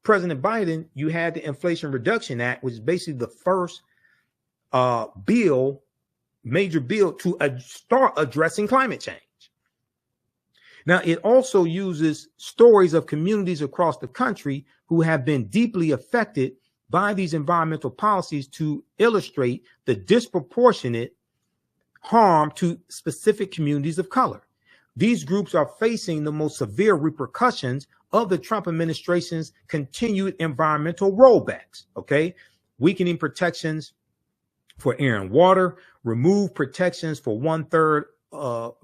President Biden, you had the Inflation Reduction Act, which is basically the first major bill to start addressing climate change. Now, it also uses stories of communities across the country who have been deeply affected by these environmental policies to illustrate the disproportionate harm to specific communities of color. These groups are facing the most severe repercussions of the Trump administration's continued environmental rollbacks, okay? Weakening protections for air and water, removed protections for one third of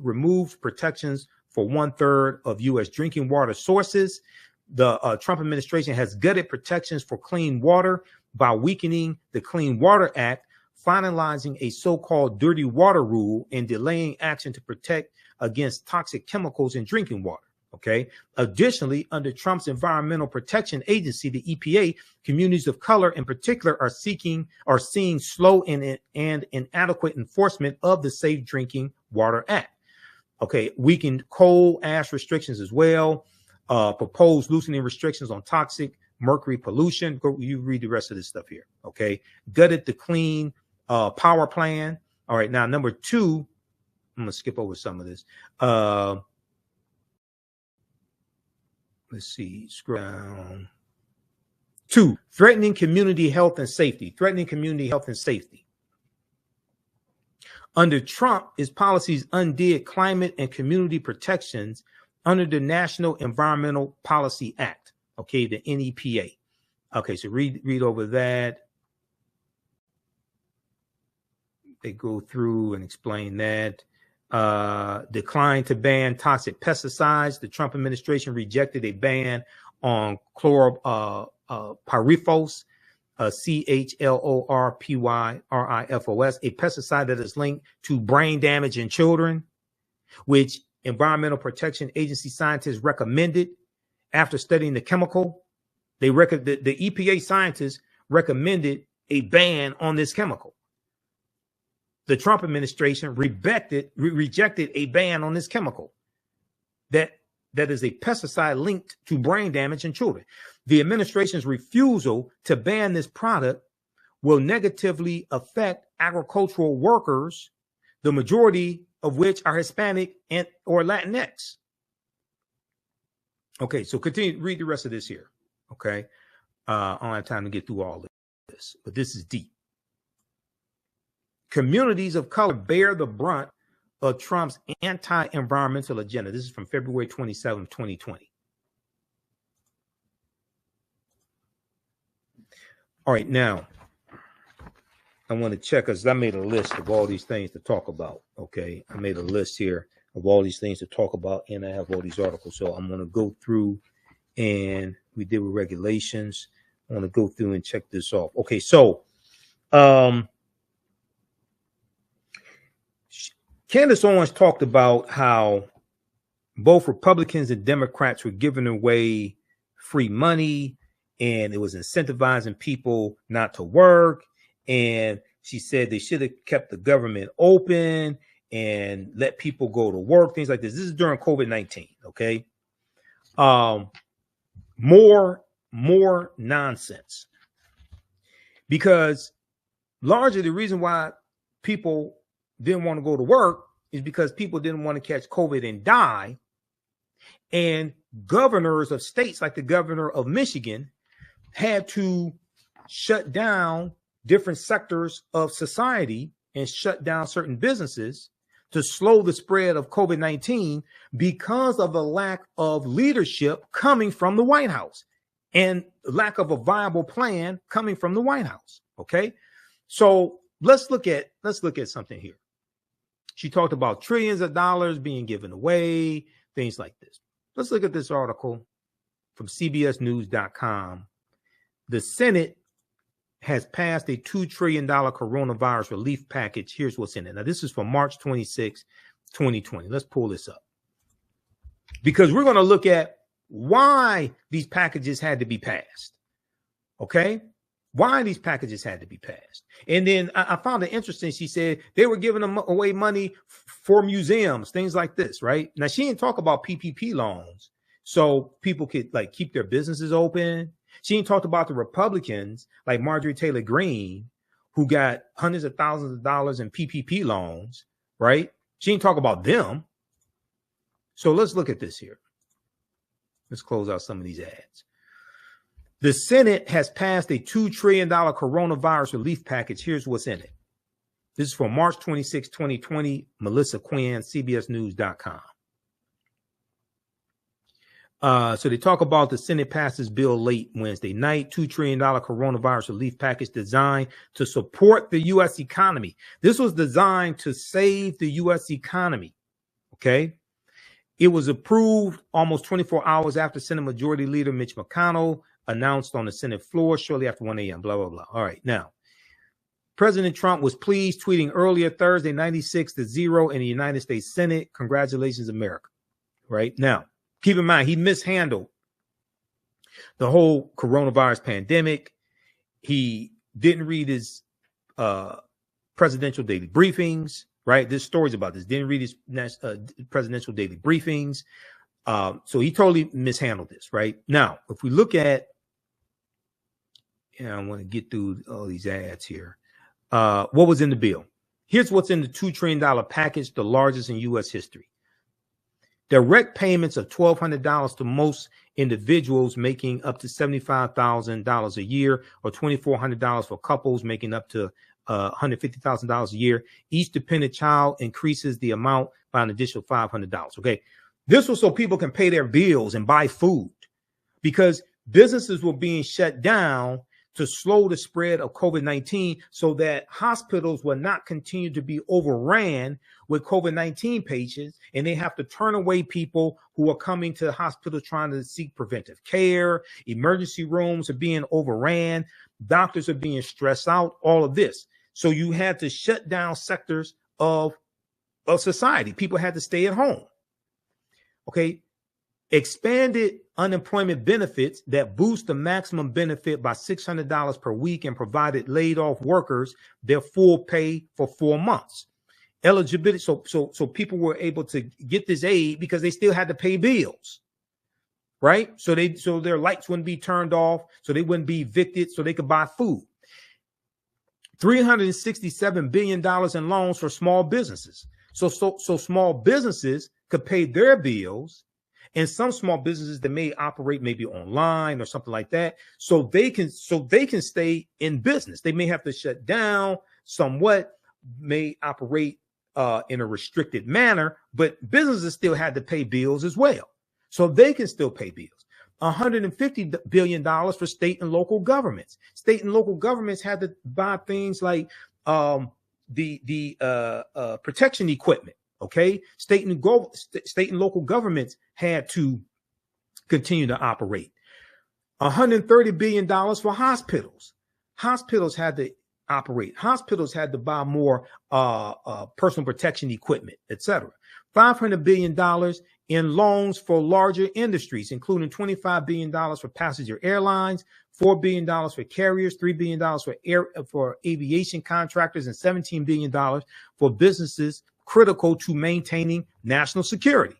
U.S. drinking water sources. The Trump administration has gutted protections for clean water by weakening the Clean Water Act, finalizing a so-called dirty water rule, and delaying action to protect against toxic chemicals in drinking water. Okay. Additionally, under Trump's Environmental Protection Agency, the EPA, communities of color in particular are seeing slow and inadequate enforcement of the Safe Drinking Water Act. Okay. Weakened coal ash restrictions as well. Proposed loosening restrictions on toxic mercury pollution. You read the rest of this stuff here. Okay. Gutted the Clean Power Plan. All right. Now, number 2, I'm going to skip over some of this. Let's see, scroll down. 2, threatening community health and safety. Threatening community health and safety. Under Trump, his policies undid climate and community protections under the National Environmental Policy Act, okay, the NEPA. Okay, so read over that. They go through and explain that. Declined to ban toxic pesticides. The Trump administration rejected a ban on chlorpyrifos, chlorpyrifos, a pesticide that is linked to brain damage in children, which Environmental Protection Agency scientists recommended after studying the chemical. The EPA scientists recommended a ban on this chemical. The Trump administration rejected a ban on this chemical that is a pesticide linked to brain damage in children. The administration's refusal to ban this product will negatively affect agricultural workers, the majority of which are Hispanic and or Latinx. Okay, so continue to read the rest of this here. Okay, I don't have time to get through all of this, but this is deep. Communities of color bear the brunt of Trump's anti-environmental agenda. This is from February 27, 2020. All right, now I want to check, because I made a list of all these things to talk about. Okay, I made a list here of all these things to talk about, and I have all these articles. So I'm going to go through, and we did with regulations. I want to go through and check this off. Okay, so Candace Owens talked about how both Republicans and Democrats were giving away free money, and it was incentivizing people not to work. And she said they should have kept the government open and let people go to work, things like this. This is during COVID-19. Okay. More nonsense, because largely the reason why people didn't want to go to work is because people didn't want to catch COVID and die. And governors of states, like the governor of Michigan, had to shut down different sectors of society and shut down certain businesses to slow the spread of COVID-19 because of the lack of leadership coming from the White House and lack of a viable plan coming from the White House. Okay. So let's look at something here. She talked about trillions of dollars being given away, things like this. Let's look at this article from CBSNews.com. The Senate has passed a $2 trillion coronavirus relief package. Here's what's in it. Now, this is from March 26, 2020. Let's pull this up, because we're going to look at why these packages had to be passed. Okay? Why these packages had to be passed. And then I found it interesting. She said they were giving them away money for museums, things like this, right? Now, she didn't talk about PPP loans so people could like keep their businesses open. She didn't talk about the Republicans like Marjorie Taylor Greene, who got hundreds of thousands of dollars in PPP loans, right? She didn't talk about them. So let's look at this here. Let's close out some of these ads. The Senate has passed a $2 trillion coronavirus relief package. Here's what's in it. This is from March 26, 2020, Melissa Quinn, CBSNews.com. So they talk about the Senate passed this bill late Wednesday night, $2 trillion coronavirus relief package designed to support the U.S. economy. This was designed to save the U.S. economy. Okay. It was approved almost 24 hours after Senate Majority Leader Mitch McConnell announced on the Senate floor shortly after 1 a.m., blah, blah, blah. All right. Now, President Trump was pleased, tweeting earlier Thursday, 96-0 in the United States Senate. Congratulations, America. Right now, keep in mind, he mishandled the whole coronavirus pandemic. He didn't read his presidential daily briefings, right? There's stories about this. Didn't read his presidential daily briefings. So he totally mishandled this, right? Now, if we look at, I want to get through all these ads here. What was in the bill? Here's what's in the $2 trillion package, the largest in U.S. history. Direct payments of $1,200 to most individuals making up to $75,000 a year, or $2,400 for couples making up to $150,000 a year. Each dependent child increases the amount by an additional $500. Okay. This was so people can pay their bills and buy food, because businesses were being shut down to slow the spread of COVID-19 so that hospitals will not continue to be overran with COVID-19 patients, and they have to turn away people who are coming to the hospital trying to seek preventive care. Emergency rooms are being overran. Doctors are being stressed out, all of this. So you had to shut down sectors of society. People had to stay at home. Okay. Expanded unemployment benefits that boost the maximum benefit by $600 per week and provided laid off workers their full pay for 4 months. Eligibility. So people were able to get this aid because they still had to pay bills, right? So their lights wouldn't be turned off, so they wouldn't be evicted, so they could buy food. $367 billion in loans for small businesses. So small businesses could pay their bills, and some small businesses that may operate maybe online or something like that, so they can stay in business. They may have to shut down somewhat, may operate in a restricted manner, but businesses still had to pay bills as well, so they can still pay bills. $150 billion for state and local governments. State and local governments had to buy things like the protection equipment. Okay, state and local governments had to continue to operate. $130 billion for hospitals. Hospitals had to operate. Hospitals had to buy more personal protection equipment, etc. $500 billion in loans for larger industries, including $25 billion for passenger airlines, $4 billion for carriers, $3 billion for aviation contractors, and $17 billion for businesses critical to maintaining national security.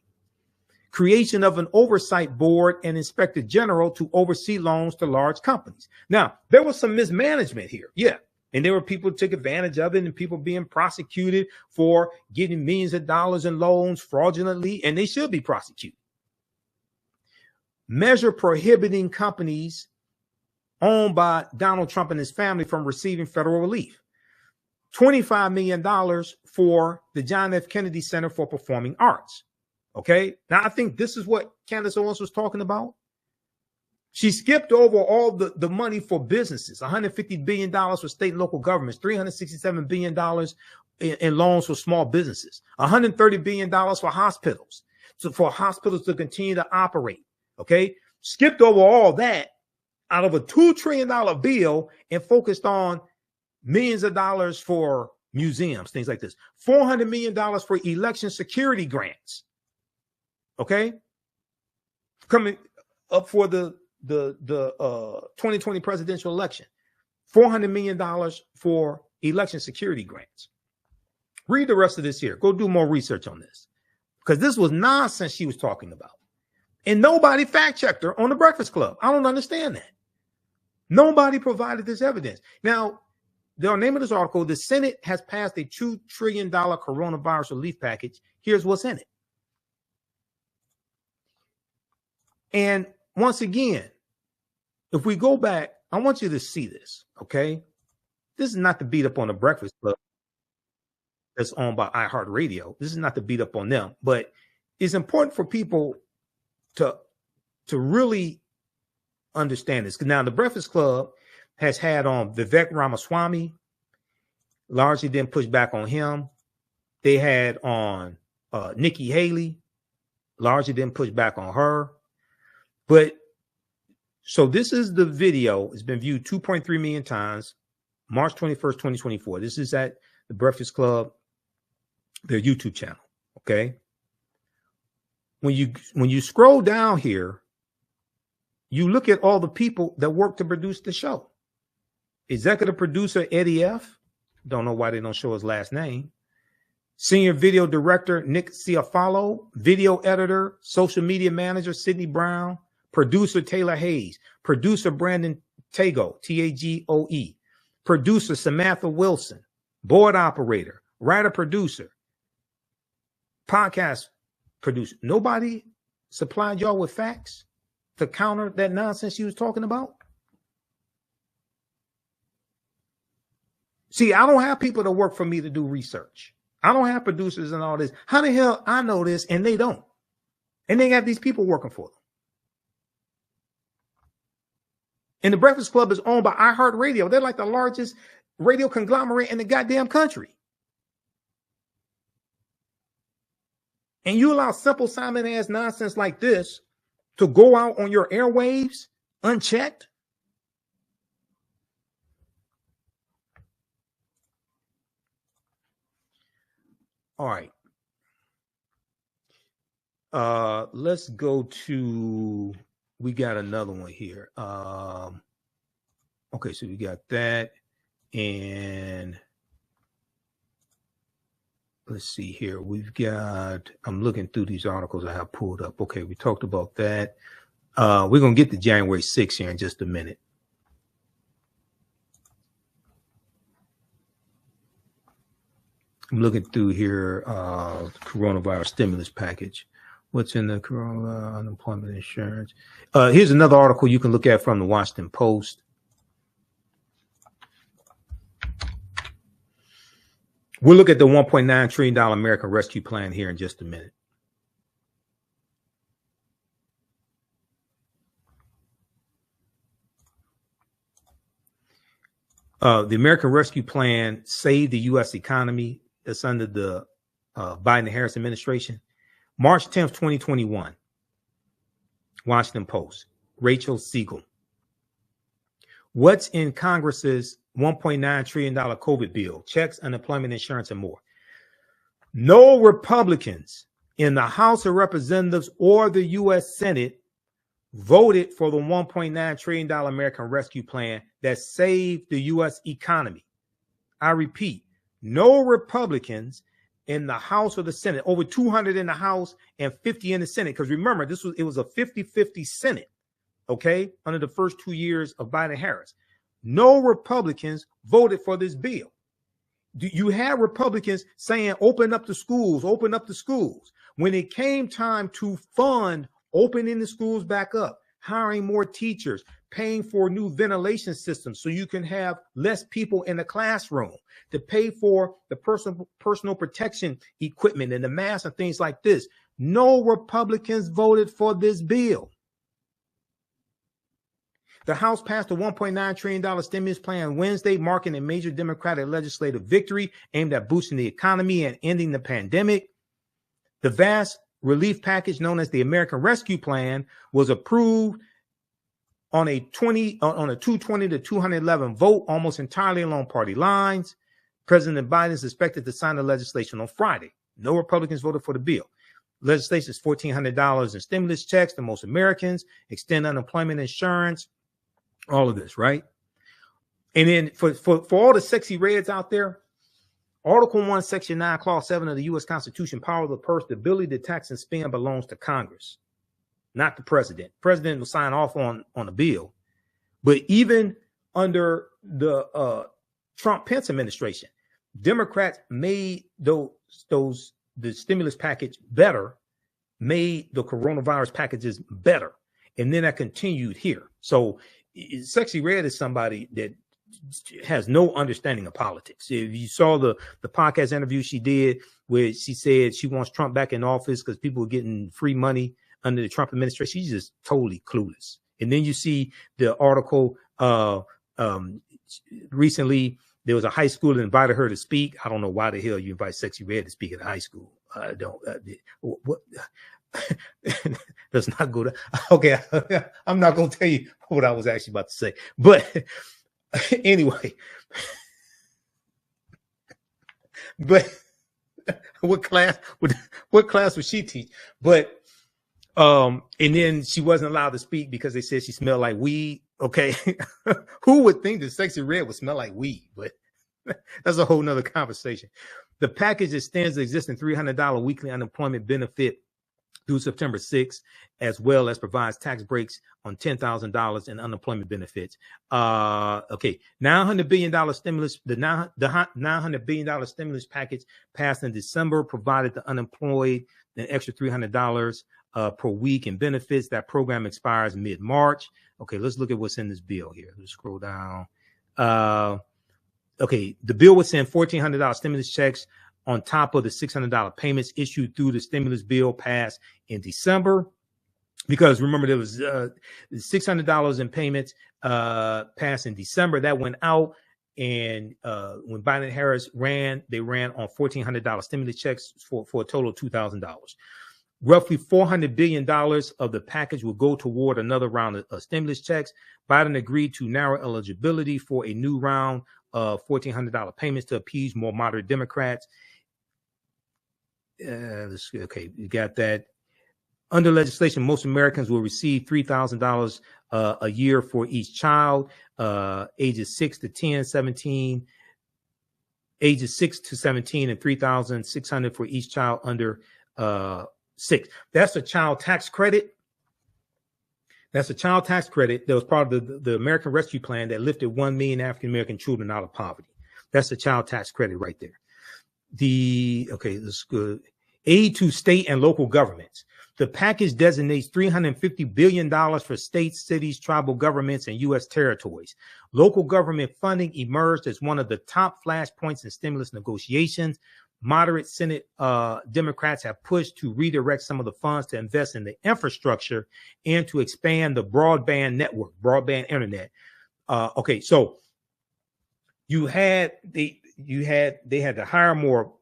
Creation of an oversight board and inspector general to oversee loans to large companies. Now, there was some mismanagement here. Yeah. And there were people who took advantage of it, and people being prosecuted for getting millions of dollars in loans fraudulently, and they should be prosecuted. Measure prohibiting companies owned by Donald Trump and his family from receiving federal relief. $25 million for the John F. Kennedy Center for Performing Arts. Okay. Now, I think this is what Candace Owens was talking about. She skipped over all the money for businesses, $150 billion for state and local governments, $367 billion in loans for small businesses, $130 billion for hospitals, for hospitals to continue to operate. Okay. Skipped over all that out of a $2 trillion bill and focused on millions of dollars for museums, things like this. $400 million for election security grants. Okay. Coming up for the 2020 presidential election. $400 million for election security grants. Read the rest of this here. Go do more research on this. Because this was nonsense she was talking about. And nobody fact-checked her on the Breakfast Club. I don't understand that. Nobody provided this evidence. Now, the name of this article, the Senate has passed a $2 trillion coronavirus relief package. Here's what's in it. And once again, if we go back, I want you to see this, okay? This is not to beat up on the Breakfast Club that's owned by iHeartRadio. This is not to beat up on them, but it's important for people to really understand this. Now, the Breakfast Club has had on Vivek Ramaswamy, largely didn't push back on him. They had on Nikki Haley, largely didn't push back on her. But so this is the video. It's been viewed 2.3 million times, March 21st, 2024. This is at the Breakfast Club, their YouTube channel. Okay. When you scroll down here, you look at all the people that work to produce the show. Executive producer Eddie F. Don't know why they don't show his last name. Senior video director Nick Ciafalo, video editor, social media manager Sydney Brown, producer Taylor Hayes, producer Brandon Tagoe, Tagoe, producer Samantha Wilson, board operator, writer producer, podcast producer. Nobody supplied y'all with facts to counter that nonsense you was talking about? See, I don't have people that work for me to do research. I don't have producers and all this. How the hell I know this and they don't? And they got these people working for them. And the Breakfast Club is owned by iHeartRadio. They're like the largest radio conglomerate in the goddamn country. And you allow Simple Simon ass nonsense like this to go out on your airwaves unchecked? All right. Let's go to, we got another one here. Okay, so we got that. And let's see here. We've got, I'm looking through these articles I have pulled up. Okay, we talked about that. We're going to get to January 6th here in just a minute. I'm looking through here, coronavirus stimulus package. What's in the corona unemployment insurance? Here's another article you can look at from the Washington Post. We'll look at the $1.9 trillion American Rescue Plan here in just a minute. The American Rescue Plan saved the U.S. economy. That's under the Biden-Harris administration. March 10th, 2021. Washington Post. Rachel Siegel. What's in Congress's $1.9 trillion COVID bill? Checks, unemployment insurance, and more. No Republicans in the House of Representatives or the U.S. Senate voted for the $1.9 trillion American Rescue Plan that saved the U.S. economy. I repeat, no Republicans in the House or the Senate, over 200 in the House and 50 in the Senate. Because remember, it was a 50-50 Senate, okay, under the first 2 years of Biden-Harris. No Republicans voted for this bill. You had Republicans saying, open up the schools, open up the schools. When it came time to fund opening the schools back up, hiring more teachers, paying for new ventilation systems so you can have less people in the classroom, to pay for the personal protection equipment and the masks and things like this. No Republicans voted for this bill. The House passed a $1.9 trillion stimulus plan Wednesday, marking a major Democratic legislative victory aimed at boosting the economy and ending the pandemic. The vast relief package known as the American Rescue Plan was approved on a 220 to 211 vote, almost entirely along party lines. President Biden is expected to sign the legislation on Friday. No Republicans voted for the bill. Legislation is $1,400 in stimulus checks to most Americans, extend unemployment insurance, all of this, right? And then for all the sexy reds out there, Article 1, Section 9, Clause 7 of the U.S. Constitution, power of the purse, the ability to tax and spend belongs to Congress, not the president. The president will sign off on a bill. But even under the Trump-Pence administration, Democrats made the stimulus package better, made the coronavirus packages better. And then that continued here. So Sexy Red is somebody that has no understanding of politics. If you saw the podcast interview she did where she said she wants Trump back in office because people were getting free money under the Trump administration, she's just totally clueless. And then you see the article recently, there was a high school that invited her to speak. I don't know why the hell you invite Sexy Red to speak at a high school. I don't. What? Let's not go to. Okay, I'm not going to tell you what I was actually about to say. But anyway, but what class would she teach? But and then she wasn't allowed to speak because they said she smelled like weed. Okay, who would think that Sexy Red would smell like weed? But that's a whole nother conversation. The package extends the existing $300 weekly unemployment benefit through September 6th, as well as provides tax breaks on $10,000 in unemployment benefits. Okay, $900 billion stimulus. The $900 billion stimulus package passed in December provided the unemployed an extra $300 per week in benefits. That program expires mid-March. Okay, let's look at what's in this bill here. Let's scroll down. Okay, the bill would send $1,400 stimulus checks on top of the $600 payments issued through the stimulus bill passed in December. Because remember, there was $600 in payments passed in December. That went out. And when Biden and Harris ran, they ran on $1,400 stimulus checks for a total of $2,000. Roughly $400 billion of the package will go toward another round of stimulus checks. Biden agreed to narrow eligibility for a new round of $1,400 payments to appease more moderate Democrats. Okay, you got that. Under legislation, most Americans will receive $3,000 a year for each child, ages 6 to 10, 17, ages 6 to 17, and $3,600 for each child under 6. That's a child tax credit. That's a child tax credit that was part of the American Rescue Plan that lifted 1 million African-American children out of poverty. That's a child tax credit right there. Okay, that's good. Aid to state and local governments. The package designates $350 billion for states, cities, tribal governments, and U.S. territories. Local government funding emerged as one of the top flashpoints in stimulus negotiations. Moderate Senate Democrats have pushed to redirect some of the funds to invest in the infrastructure and to expand the broadband network, broadband internet. Okay, so they had to hire more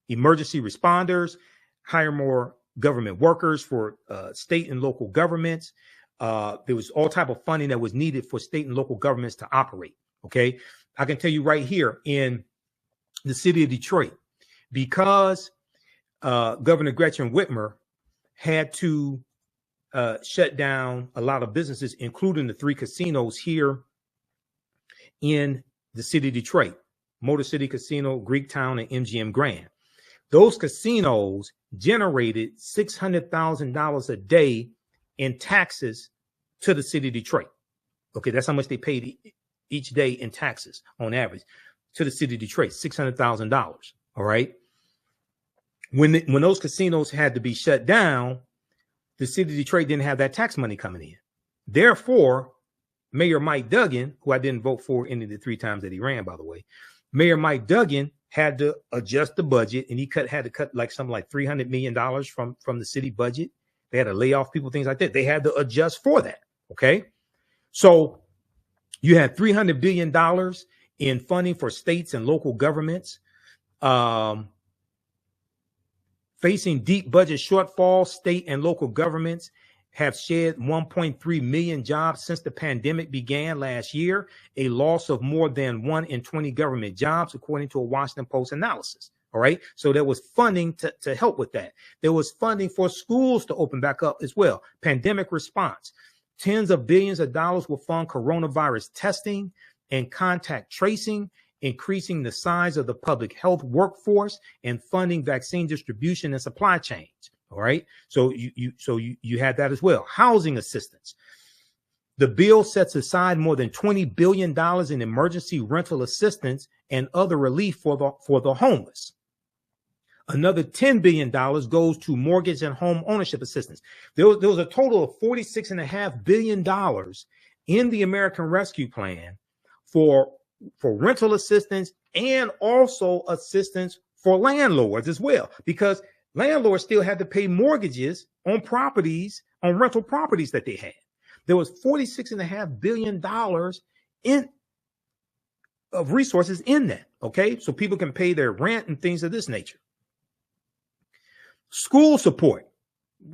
emergency responders, hire more government workers for state and local governments. There was all type of funding that was needed for state and local governments to operate. Okay, I can tell you right here in the city of Detroit, because Governor Gretchen Whitmer had to shut down a lot of businesses, including the 3 casinos here in the city of Detroit, Motor City Casino, Greektown, and MGM Grand. Those casinos generated $600,000 a day in taxes to the city of Detroit. Okay, that's how much they paid each day in taxes on average to the city of Detroit, $600,000. All right. When those casinos had to be shut down, the city of Detroit didn't have that tax money coming in. Therefore, Mayor Mike Duggan, who I didn't vote for any of the 3 times that he ran, by the way, Mayor Mike Duggan had to adjust the budget, and he had to cut something like $300 million from the city budget. They had to lay off people, things like that. They had to adjust for that. Okay. So you had $300 billion in funding for states and local governments, for Facing deep budget shortfalls, state and local governments have shed 1.3 million jobs since the pandemic began last year, a loss of more than 1 in 20 government jobs, according to a Washington Post analysis. All right. So there was funding to help with that. There was funding for schools to open back up as well. Pandemic response. Tens of billions of dollars will fund coronavirus testing and contact tracing, increasing the size of the public health workforce and funding vaccine distribution and supply chains. All right. So you had that as well. Housing assistance. The bill sets aside more than $20 billion in emergency rental assistance and other relief for the homeless. Another $10 billion goes to mortgage and home ownership assistance. There was a total of $46.5 billion in the American Rescue Plan for rental assistance and also assistance for landlords as well, because landlords still had to pay mortgages on properties, on rental properties that they had. There was $46.5 billion of resources in that. Okay. So people can pay their rent and things of this nature. School support.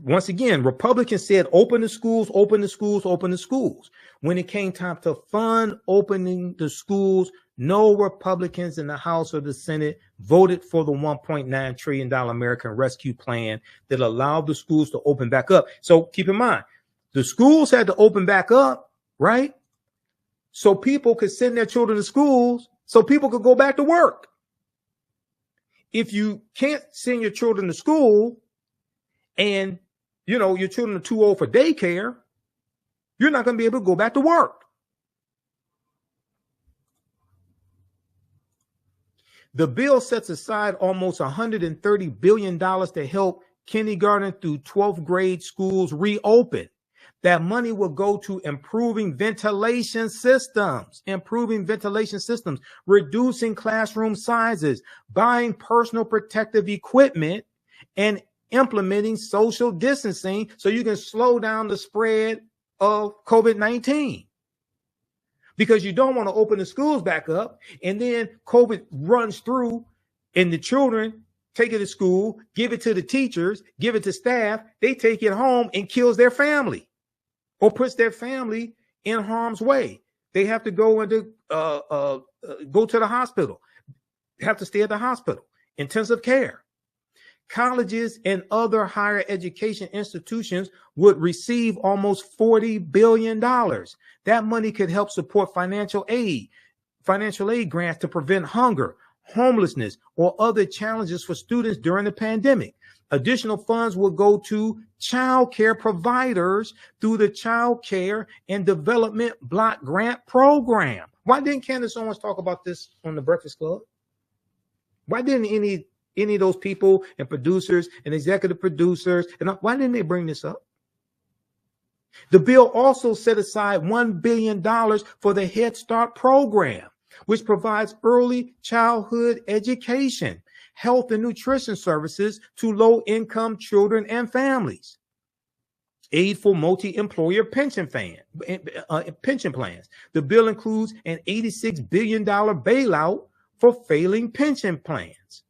Once again, Republicans said, open the schools, open the schools, open the schools. When it came time to fund opening the schools, no Republicans in the House or the Senate voted for the $1.9 trillion American Rescue Plan that allowed the schools to open back up. So keep in mind, the schools had to open back up, right? So people could send their children to schools, so people could go back to work. If you can't send your children to school and, you know, your children are too old for daycare, you're not going to be able to go back to work. The bill sets aside almost $130 billion to help kindergarten through 12th grade schools reopen. That money will go to improving ventilation systems, reducing classroom sizes, buying personal protective equipment, and implementing social distancing so you can slow down the spread of COVID-19. Because you don't want to open the schools back up and then COVID runs through and the children take it to school, give it to the teachers, give it to staff. They take it home and kills their family or puts their family in harm's way. They have to go into go to the hospital, have to stay at the hospital, intensive care. Colleges and other higher education institutions would receive almost $40 billion. That money could help support financial aid grants to prevent hunger, homelessness, or other challenges for students during the pandemic. Additional funds will go to child care providers through the Child Care and Development Block Grant Program. Why didn't Candace Owens talk about this on the Breakfast Club? Why didn't any of those people and producers and executive producers, and why didn't they bring this up? The bill also set aside $1 billion for the Head Start program, which provides early childhood education, health and nutrition services to low-income children and families, aid for multi-employer pension plans. The bill includes an $86 billion bailout for failing pension plans.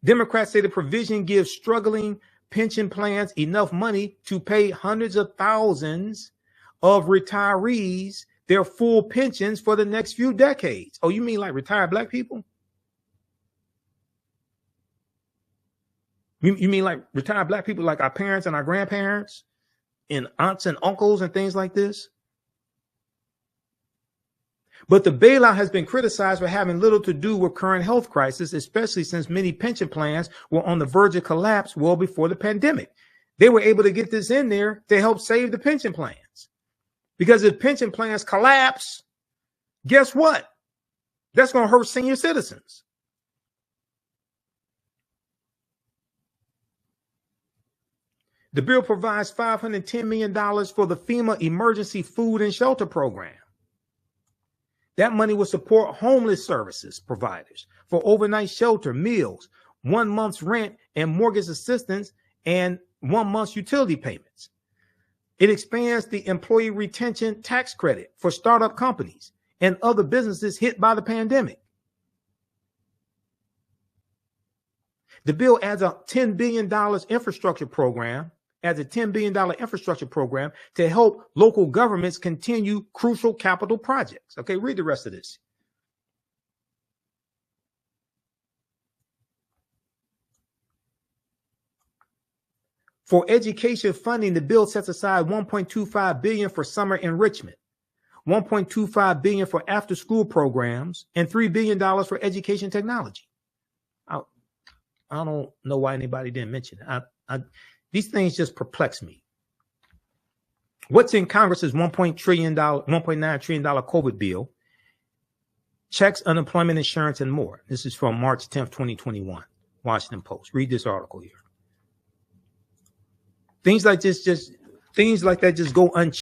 Democrats say the provision gives struggling pension plans enough money to pay hundreds of thousands of retirees their full pensions for the next few decades. Oh, you mean like retired black people? You mean like retired black people, like our parents and our grandparents and aunts and uncles and things like this? But the bailout has been criticized for having little to do with current health crisis, especially since many pension plans were on the verge of collapse well before the pandemic. They were able to get this in there to help save the pension plans. Because if pension plans collapse, guess what? That's going to hurt senior citizens. The bill provides $510 million for the FEMA Emergency Food and Shelter Program. That money will support homeless services providers for overnight shelter, meals, 1 month's rent and mortgage assistance, and 1 month's utility payments. It expands the employee retention tax credit for startup companies and other businesses hit by the pandemic. The bill adds a $10 billion infrastructure program, to help local governments continue crucial capital projects. Okay, read the rest of this. For education funding, the bill sets aside $1.25 billion for summer enrichment, $1.25 billion for after-school programs, and $3 billion for education technology. I don't know why anybody didn't mention it. These things just perplex me. What's in Congress's $1.9 trillion COVID bill? Checks, unemployment insurance, and more. This is from March 10th, 2021, Washington Post. Read this article here. Things like that just go unchecked.